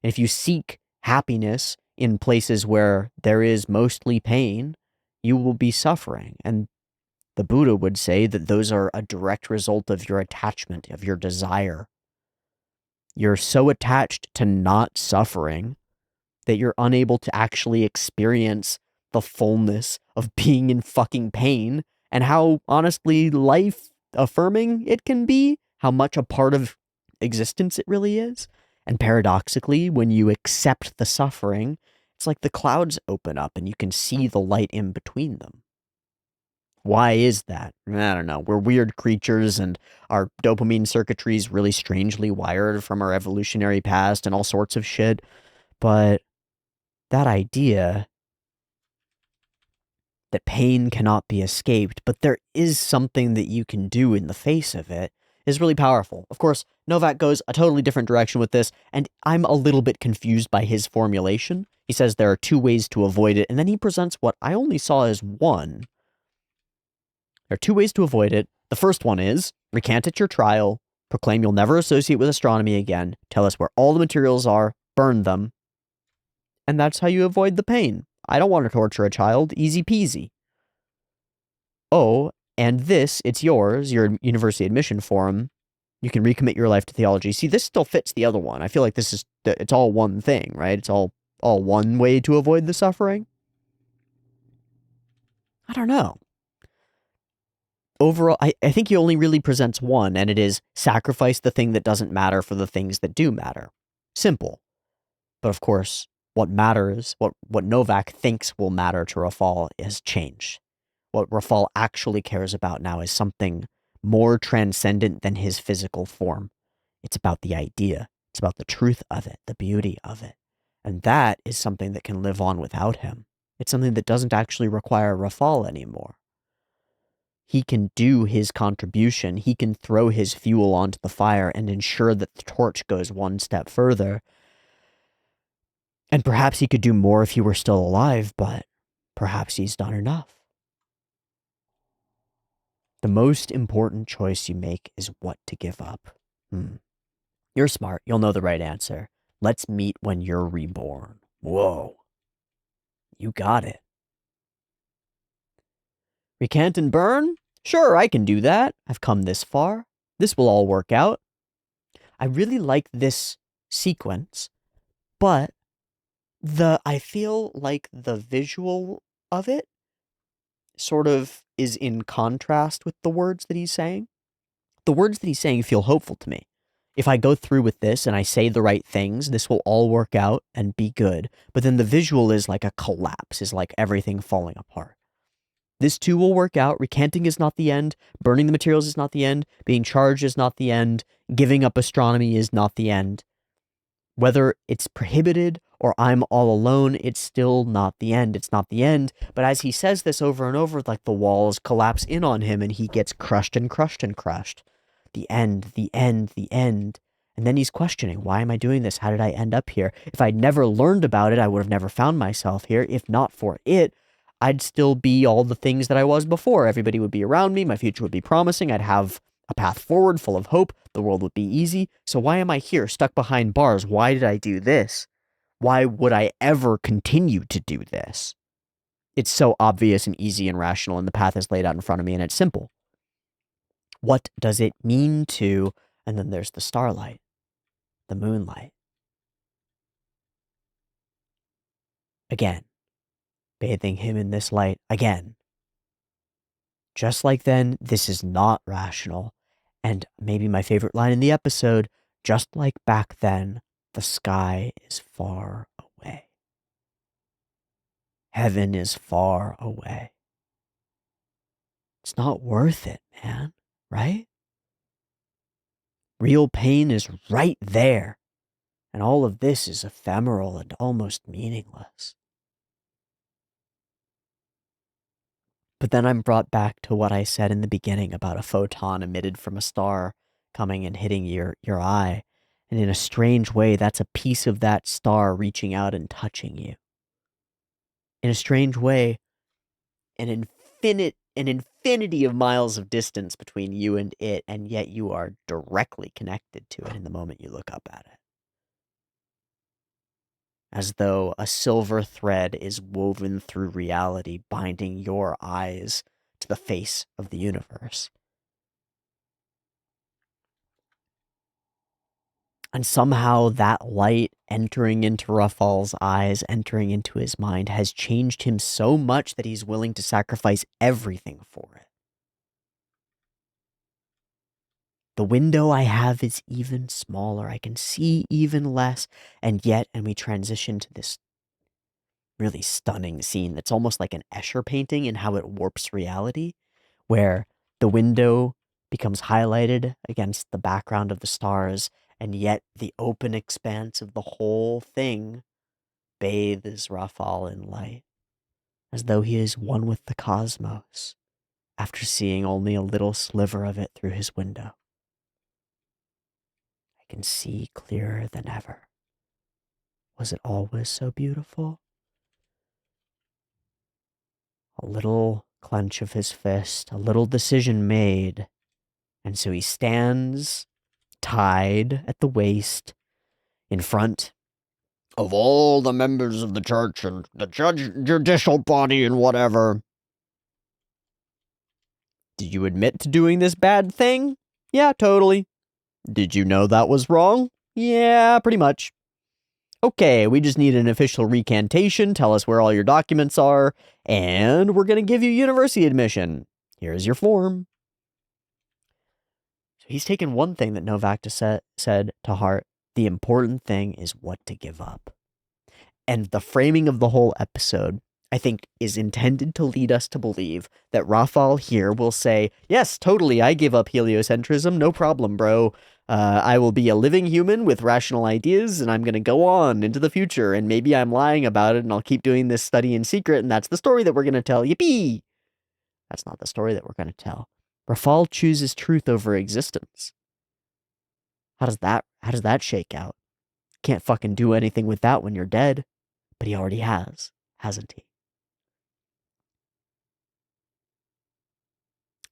And if you seek happiness in places where there is mostly pain, you will be suffering. And the Buddha would say that those are a direct result of your attachment, of your desire. You're so attached to not suffering that you're unable to actually experience the fullness of being in fucking pain and how honestly life affirming it can be, how much a part of existence it really is. And paradoxically, when you accept the suffering, it's like the clouds open up and you can see the light in between them. Why is that? I don't know. We're weird creatures and our dopamine circuitry is really strangely wired from our evolutionary past and all sorts of shit. But that idea that pain cannot be escaped, but there is something that you can do in the face of it, is really powerful. Of course, Novak goes a totally different direction with this, and I'm a little bit confused by his formulation. He says there are 2 ways to avoid it, and then he presents what I only saw as one. There are 2 ways to avoid it. The first one is recant at your trial, proclaim you'll never associate with astronomy again, tell us where all the materials are, burn them, and that's how you avoid the pain. I don't want to torture a child. Easy peasy. Oh, and this, it's yours, your university admission form. You can recommit your life to theology. See, this still fits the other one. I feel like it's all one thing, right? It's all one way to avoid the suffering. I don't know. Overall, I think he only really presents one, and it is sacrifice the thing that doesn't matter for the things that do matter. Simple. But of course, what matters, what Novak thinks will matter to Rafal has changed. What Rafal actually cares about now is something more transcendent than his physical form. It's about the idea. It's about the truth of it, the beauty of it. And that is something that can live on without him. It's something that doesn't actually require Rafal anymore. He can do his contribution. He can throw his fuel onto the fire and ensure that the torch goes one step further. And perhaps he could do more if he were still alive, but perhaps he's done enough. The most important choice you make is what to give up. You're smart. You'll know the right answer. Let's meet when you're reborn. Whoa. You got it. Recant and burn? Sure, I can do that. I've come this far. This will all work out. I really like this sequence, but I feel like the visual of it sort of is in contrast with the words that he's saying. The words that he's saying feel hopeful to me. If I go through with this and I say the right things, this will all work out and be good. But then the visual is like a collapse, is like everything falling apart. This too will work out. Recanting is not the end. Burning the materials is not the end. Being charged is not the end. Giving up astronomy is not the end. Whether it's prohibited or I'm all alone, it's still not the end. It's not the end. But as he says this over and over, like the walls collapse in on him and he gets crushed and crushed and crushed. The end, the end, the end. And then he's questioning, why am I doing this? How did I end up here? If I'd never learned about it, I would have never found myself here. If not for it, I'd still be all the things that I was before. Everybody would be around me. My future would be promising. I'd have a path forward full of hope. The world would be easy. So why am I here, stuck behind bars? Why did I do this? Why would I ever continue to do this? It's so obvious and easy and rational, and the path is laid out in front of me, and it's simple. What does it mean to, and then there's the starlight, the moonlight. Again, bathing him in this light again. Just like then, this is not rational. And maybe my favorite line in the episode, just like back then, the sky is far away. Heaven is far away. It's not worth it, man, right? Real pain is right there. And all of this is ephemeral and almost meaningless. But then I'm brought back to what I said in the beginning about a photon emitted from a star coming and hitting your eye. And in a strange way, that's a piece of that star reaching out and touching you. In a strange way, an infinity of miles of distance between you and it, and yet you are directly connected to it in the moment you look up at it. As though a silver thread is woven through reality, binding your eyes to the face of the universe. And somehow that light entering into Rafal's eyes, entering into his mind, has changed him so much that he's willing to sacrifice everything for it. The window I have is even smaller. I can see even less. And we transition to this really stunning scene that's almost like an Escher painting in how it warps reality, where the window becomes highlighted against the background of the stars, and yet the open expanse of the whole thing bathes Rafal in light, as though he is one with the cosmos, after seeing only a little sliver of it through his window. I can see clearer than ever. Was it always so beautiful? A little clench of his fist, a little decision made, and so he stands, tied at the waist, in front of all the members of the church and the judicial body and whatever. Did you admit to doing this bad thing? Yeah, totally. Did you know that was wrong? Yeah, pretty much. Okay, we just need an official recantation, tell us where all your documents are, and we're going to give you university admission. Here's your form. So he's taken one thing that Novak said to heart. The important thing is what to give up. And the framing of the whole episode, I think, is intended to lead us to believe that Rafal here will say, yes, totally, I give up heliocentrism, no problem, bro. I will be a living human with rational ideas, and I'm going to go on into the future, and maybe I'm lying about it, and I'll keep doing this study in secret, and that's the story that we're going to tell. Yippee! That's not the story that we're going to tell. Rafal chooses truth over existence. How does that shake out? Can't fucking do anything with that when you're dead. But he already has, hasn't he?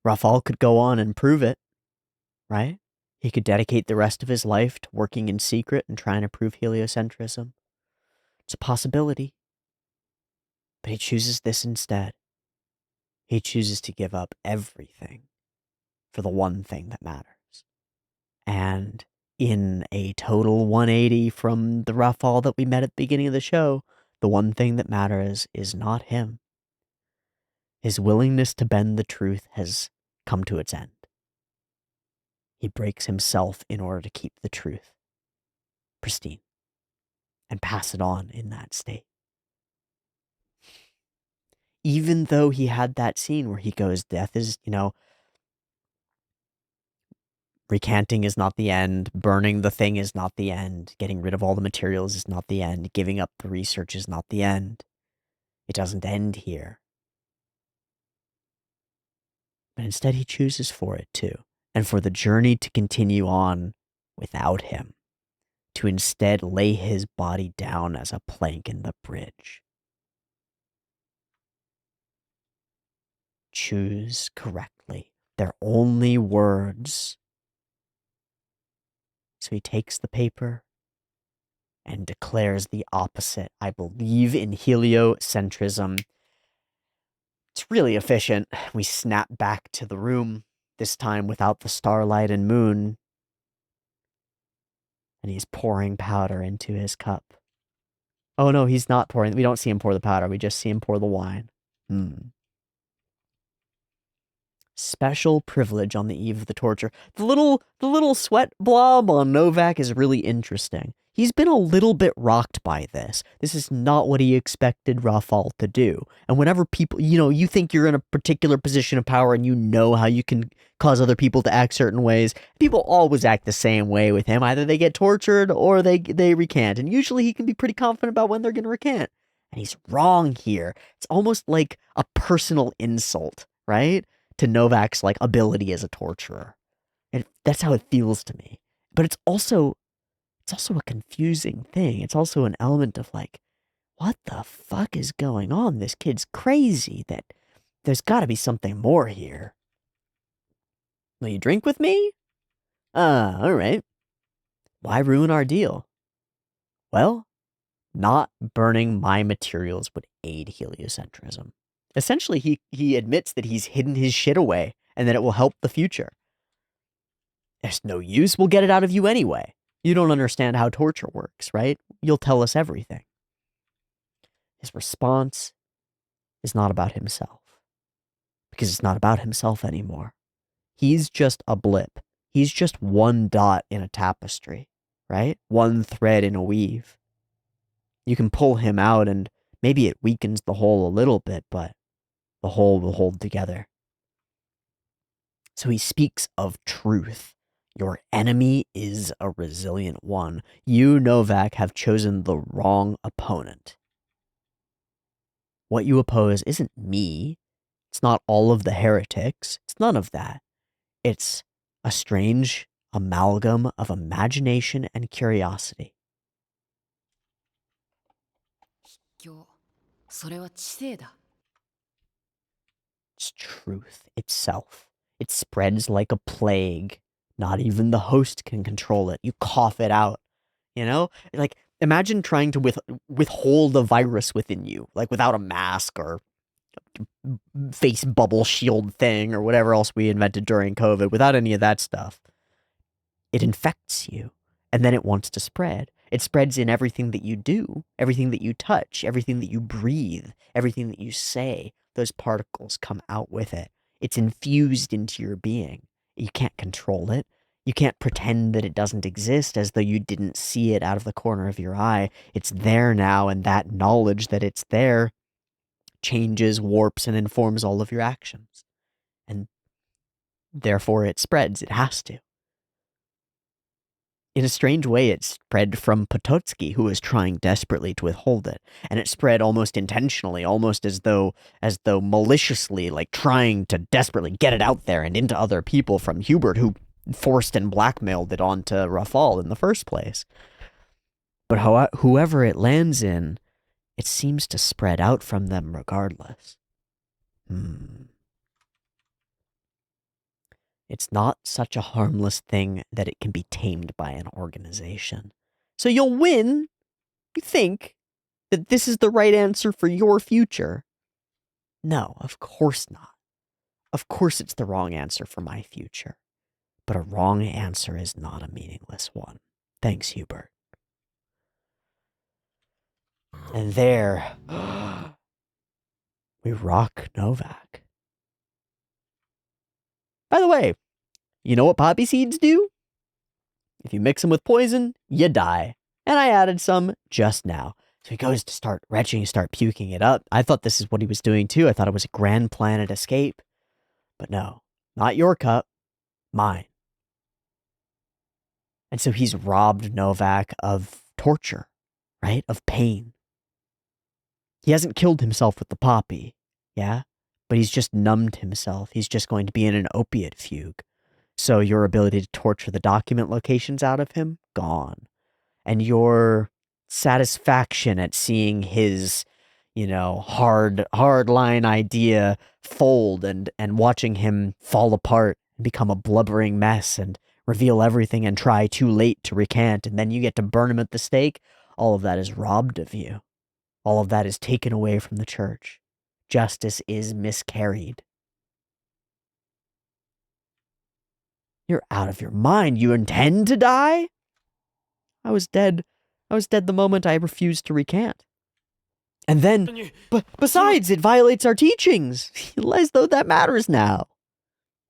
Rafal could go on and prove it, right? He could dedicate the rest of his life to working in secret and trying to prove heliocentrism. It's a possibility. But he chooses this instead. He chooses to give up everything for the one thing that matters. And in a total 180 from the Rafal that we met at the beginning of the show, the one thing that matters is not him. His willingness to bend the truth has come to its end. He breaks himself in order to keep the truth pristine and pass it on in that state. Even though he had that scene where he goes, death is, recanting is not the end, burning the thing is not the end, getting rid of all the materials is not the end, giving up the research is not the end. It doesn't end here. But instead he chooses for it too, and for the journey to continue on without him, to instead lay his body down as a plank in the bridge. Choose correctly. They're only words. So he takes the paper and declares the opposite. I believe in heliocentrism. It's really efficient. We snap back to the room, this time without the starlight and moon. And he's pouring powder into his cup. Oh no, he's not pouring. We don't see him pour the powder. We just see him pour the wine. Special privilege on the eve of the torture. The little sweat blob on Novak is really interesting. He's been a little bit rocked by this. This is not what he expected Rafal to do. And whenever people, you think you're in a particular position of power and you know how you can cause other people to act certain ways, people always act the same way with him. Either they get tortured or they recant. And usually he can be pretty confident about when they're going to recant. And he's wrong here. It's almost like a personal insult, right? To Novak's like ability as a torturer. And that's how it feels to me. But it's also a confusing thing. It's also an element of like, what the fuck is going on? This kid's crazy. That there's got to be something more here. Will you drink with me? All right. Why ruin our deal? Well, not burning my materials would aid heliocentrism. Essentially, he admits that he's hidden his shit away and that it will help the future. There's no use. We'll get it out of you anyway. You don't understand how torture works, right? You'll tell us everything. His response is not about himself. Because it's not about himself anymore. He's just a blip. He's just one dot in a tapestry, right? One thread in a weave. You can pull him out and maybe it weakens the whole a little bit, but the whole will hold together. So he speaks of truth. Your enemy is a resilient one. You, Novak, have chosen the wrong opponent. What you oppose isn't me. It's not all of the heretics. It's none of that. It's a strange amalgam of imagination and curiosity. It's truth itself. It spreads like a plague. Not even the host can control it. You cough it out. You know? Like, imagine trying to withhold a virus within you, like without a mask or face bubble shield thing or whatever else we invented during COVID, without any of that stuff. It infects you, and then it wants to spread. It spreads in everything that you do, everything that you touch, everything that you breathe, everything that you say. Those particles come out with it. It's infused into your being. You can't control it. You can't pretend that it doesn't exist as though you didn't see it out of the corner of your eye. It's there now, and that knowledge that it's there changes, warps, and informs all of your actions. And therefore it spreads. It has to. In a strange way, it spread from Potocki, who was trying desperately to withhold it. And it spread almost intentionally, almost as though maliciously, like trying to desperately get it out there and into other people, from Hubert, who forced and blackmailed it onto Rafal in the first place. But whoever it lands in, it seems to spread out from them regardless. It's not such a harmless thing that it can be tamed by an organization. So you'll win. You think that this is the right answer for your future. No, of course not. Of course it's the wrong answer for my future. But a wrong answer is not a meaningless one. Thanks, Hubert. And there, we rock Novak. By the way, you know what poppy seeds do? If you mix them with poison, you die. And I added some just now. So he goes to start retching, start puking it up. I thought this is what he was doing too. I thought it was a grand plan at escape. But no, not your cup, mine. And so he's robbed Novak of torture, right? Of pain. He hasn't killed himself with the poppy, yeah? But he's just numbed himself. He's just going to be in an opiate fugue. So your ability to torture the document locations out of him, gone. And your satisfaction at seeing his, hard line idea fold and watching him fall apart and become a blubbering mess and reveal everything and try too late to recant, and then you get to burn him at the stake, all of that is robbed of you. All of that is taken away from the church. Justice is miscarried. You're out of your mind. You intend to die? I was dead. I was dead the moment I refused to recant. And then, besides, it violates our teachings. As though that matters now.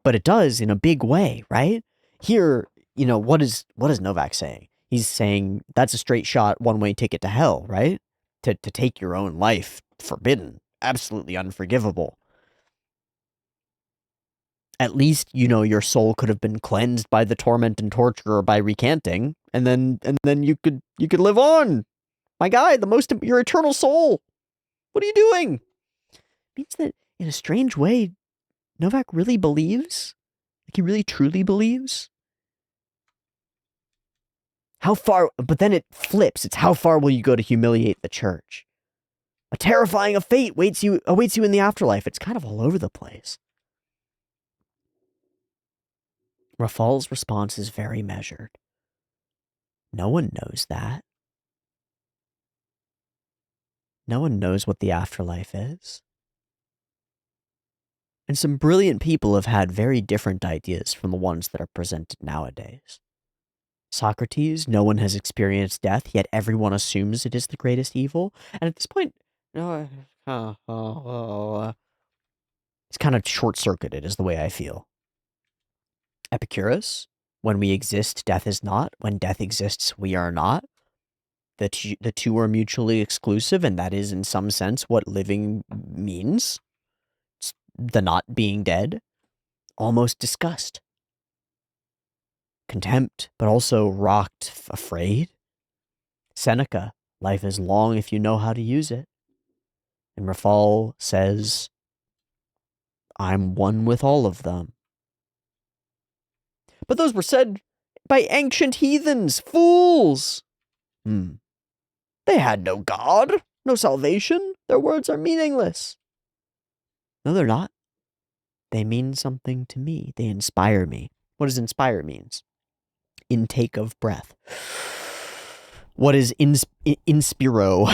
But it does in a big way, right? Here, what is Novak saying? He's saying that's a straight shot, one-way ticket to hell, right? To take your own life, forbidden, absolutely unforgivable. At least, your soul could have been cleansed by the torment and torture or by recanting, and then you could live on. My guy, your eternal soul. What are you doing? It means that, in a strange way, Novak really believes. Like, he really truly believes. How far, but then it flips. It's how far will you go to humiliate the church? A terrifying fate awaits you in the afterlife. It's kind of all over the place. Rafal's response is very measured. No one knows that. No one knows what the afterlife is. And some brilliant people have had very different ideas from the ones that are presented nowadays. Socrates, no one has experienced death, yet everyone assumes it is the greatest evil. And at this point, it's kind of short-circuited is the way I feel. Epicurus, when we exist, death is not. When death exists, we are not. The two are mutually exclusive, and that is, in some sense, what living means. It's the not being dead. Almost disgust. Contempt, but also rocked, afraid. Seneca, life is long if you know how to use it. And Rafal says, I'm one with all of them. But those were said by ancient heathens, fools! They had no God, no salvation. Their words are meaningless. No, they're not. They mean something to me. They inspire me. What does inspire means? Intake of breath. What is inspiro?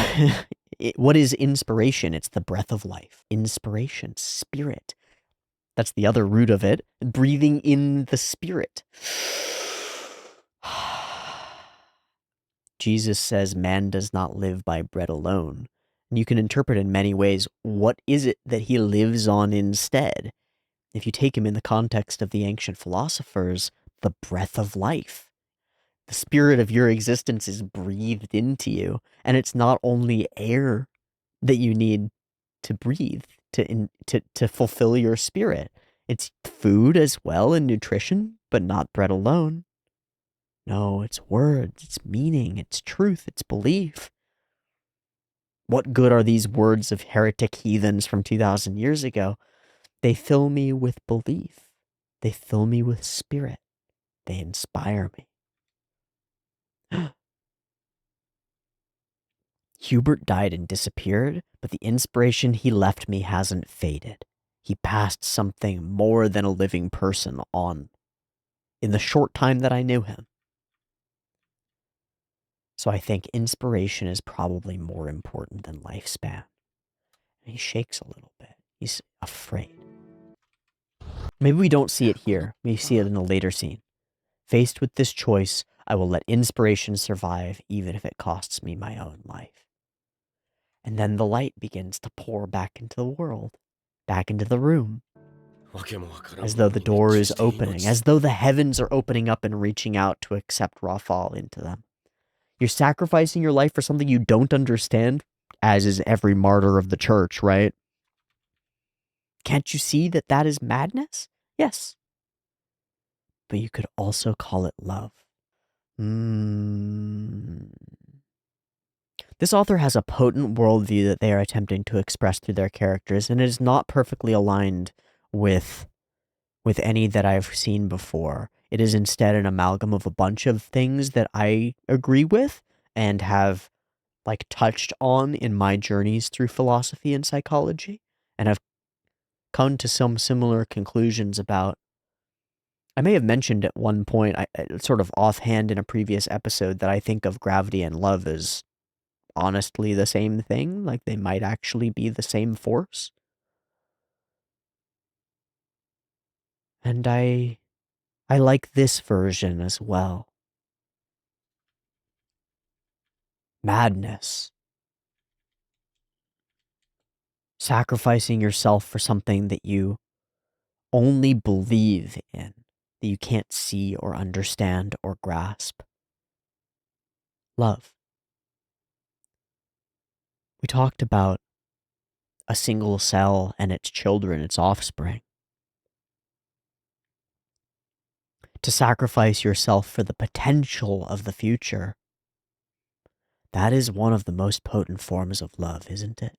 What is inspiration? It's the breath of life. Inspiration, spirit. That's the other root of it. Breathing in the spirit. Jesus says man does not live by bread alone. And you can interpret in many ways, what is it that he lives on instead? If you take him in the context of the ancient philosophers, the breath of life. The spirit of your existence is breathed into you. And it's not only air that you need to breathe to fulfill your spirit. It's food as well and nutrition, but not bread alone. No, it's words, it's meaning, it's truth, it's belief. What good are these words of heretic heathens from 2,000 years ago? They fill me with belief. They fill me with spirit. They inspire me. Hubert died and disappeared, but the inspiration he left me hasn't faded. He passed something more than a living person on in the short time that I knew him. So I think inspiration is probably more important than lifespan. And he shakes a little bit. He's afraid. Maybe we don't see it here. We see it in a later scene. Faced with this choice, I will let inspiration survive even if it costs me my own life. And then the light begins to pour back into the world, back into the room. As though the door is opening, as though the heavens are opening up and reaching out to accept Rafal into them. You're sacrificing your life for something you don't understand, as is every martyr of the church, right? Can't you see that that is madness? Yes. But you could also call it love. This author has a potent worldview that they are attempting to express through their characters, and it is not perfectly aligned with any that I've seen before. It is instead an amalgam of a bunch of things that I agree with and have touched on in my journeys through philosophy and psychology, and have come to some similar conclusions about. I may have mentioned at one point, sort of offhand in a previous episode, that I think of gravity and love as honestly the same thing, like they might actually be the same force. And I like this version as well. Madness. Sacrificing yourself for something that you only believe in, that you can't see or understand or grasp. Love. We talked about a single cell and its children, its offspring. To sacrifice yourself for the potential of the future. That is one of the most potent forms of love, isn't it?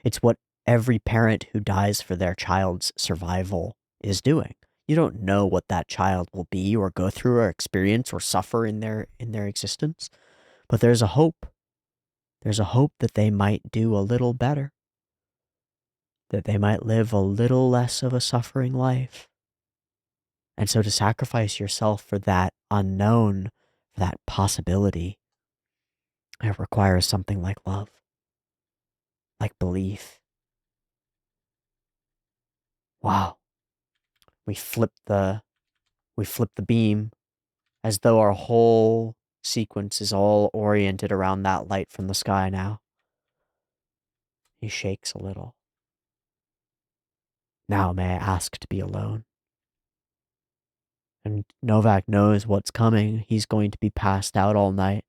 It's what every parent who dies for their child's survival is doing. You don't know what that child will be or go through or experience or suffer in their existence, but there's a hope. There's a hope that they might do a little better, that they might live a little less of a suffering life. And so to sacrifice yourself for that unknown, for that possibility, it requires something like love, like belief. Wow. We flip the beam as though our whole sequence is all oriented around that light from the sky now. He shakes a little. Now may I ask to be alone? And Novak knows what's coming. He's going to be passed out all night.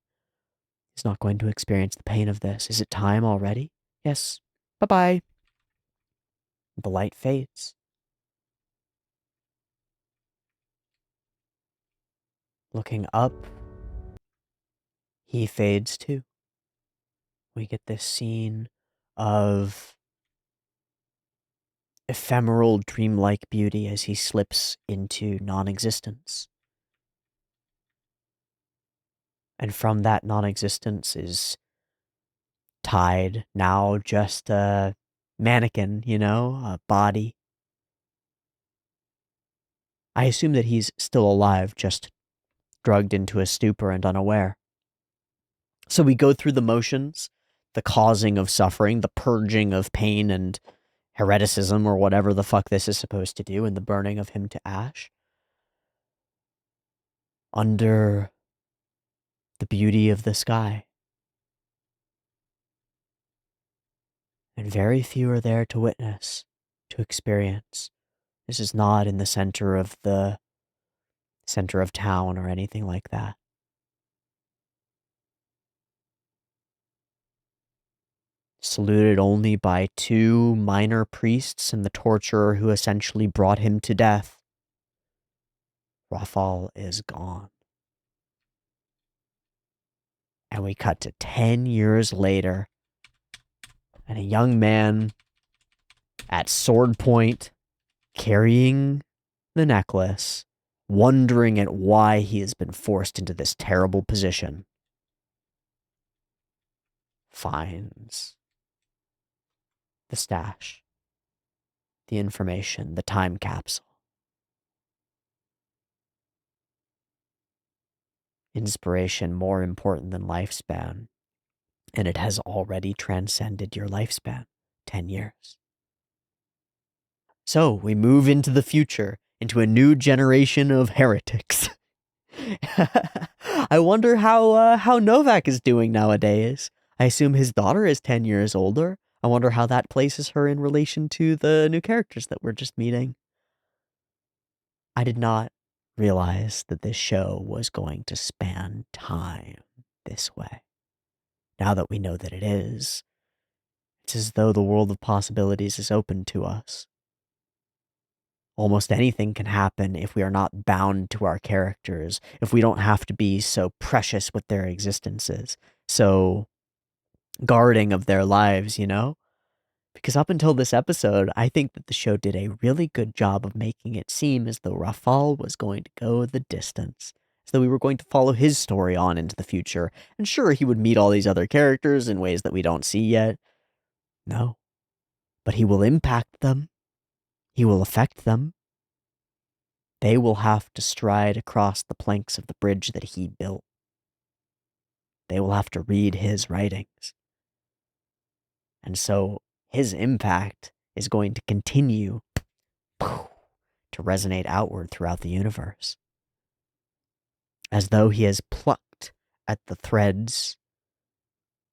He's not going to experience the pain of this. Is it time already? Yes. Bye-bye. The light fades. Looking up, he fades too. We get this scene of ephemeral, dreamlike beauty as he slips into non-existence. And from that non-existence is tied now just a mannequin, a body. I assume that he's still alive, just drugged into a stupor and unaware. So we go through the motions, the causing of suffering, the purging of pain and hereticism, or whatever the fuck this is supposed to do, and the burning of him to ash. Under the beauty of the sky. And very few are there to witness, to experience. This is not in the center of town or anything like that. Saluted only by 2 minor priests and the torturer who essentially brought him to death. Rafal is gone. And we cut to 10 years later, and a young man at sword point, carrying the necklace, wondering at why he has been forced into this terrible position, finds the stash, the information, the time capsule. Inspiration more important than lifespan, and it has already transcended your lifespan, 10 years. So we move into the future, into a new generation of heretics. I wonder how Novak is doing nowadays. I assume his daughter is 10 years older. I wonder how that places her in relation to the new characters that we're just meeting. I did not realize that this show was going to span time this way. Now that we know that it is, it's as though the world of possibilities is open to us. Almost anything can happen if we are not bound to our characters, if we don't have to be so precious with their existences, so guarding of their lives, Because up until this episode, I think that the show did a really good job of making it seem as though Rafal was going to go the distance, as though we were going to follow his story on into the future. And sure, he would meet all these other characters in ways that we don't see yet. No. But he will impact them. He will affect them. They will have to stride across the planks of the bridge that he built. They will have to read his writings. And so his impact is going to continue to resonate outward throughout the universe. As though he has plucked at the threads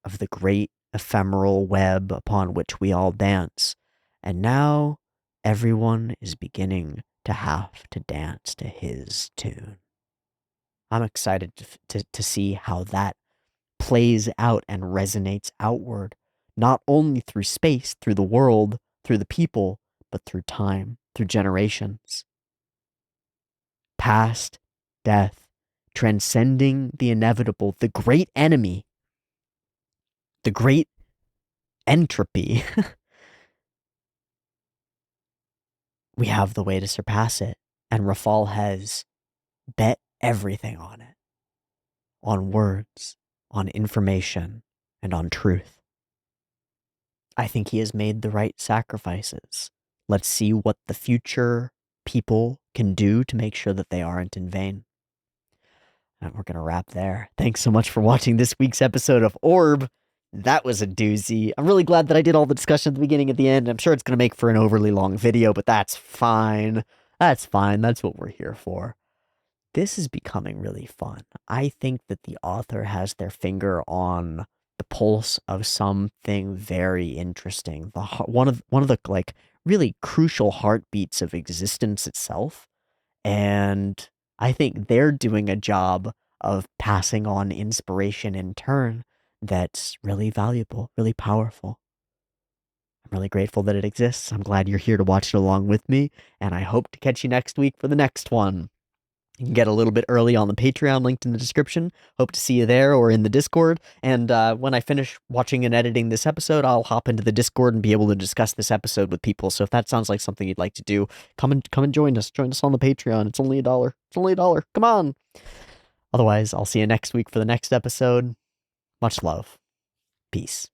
of the great ephemeral web upon which we all dance. And now everyone is beginning to have to dance to his tune. I'm excited to see how that plays out and resonates outward, not only through space, through the world, through the people, but through time, through generations. Past, death, transcending the inevitable, the great enemy, the great entropy, we have the way to surpass it. And Rafal has bet everything on it. On words, on information, and on truth. I think he has made the right sacrifices. Let's see what the future people can do to make sure that they aren't in vain. And we're going to wrap there. Thanks so much for watching this week's episode of Orb. That was a doozy. I'm really glad that I did all the discussion at the beginning and at the end. I'm sure it's going to make for an overly long video, but that's fine. That's fine. That's what we're here for. This is becoming really fun. I think that the author has their finger on the pulse of something very interesting. One of the like really crucial heartbeats of existence itself. And I think they're doing a job of passing on inspiration in turn that's really valuable, really powerful. I'm really grateful that it exists. I'm glad you're here to watch it along with me, and I hope to catch you next week for the next one. You can get a little bit early on the Patreon linked in the description. Hope to see you there or in the Discord. And when I finish watching and editing this episode, I'll hop into the Discord and be able to discuss this episode with people. So if that sounds like something you'd like to do, come and join us. Join us on the Patreon. It's only $1. It's only $1. Come on. Otherwise, I'll see you next week for the next episode. Much love. Peace.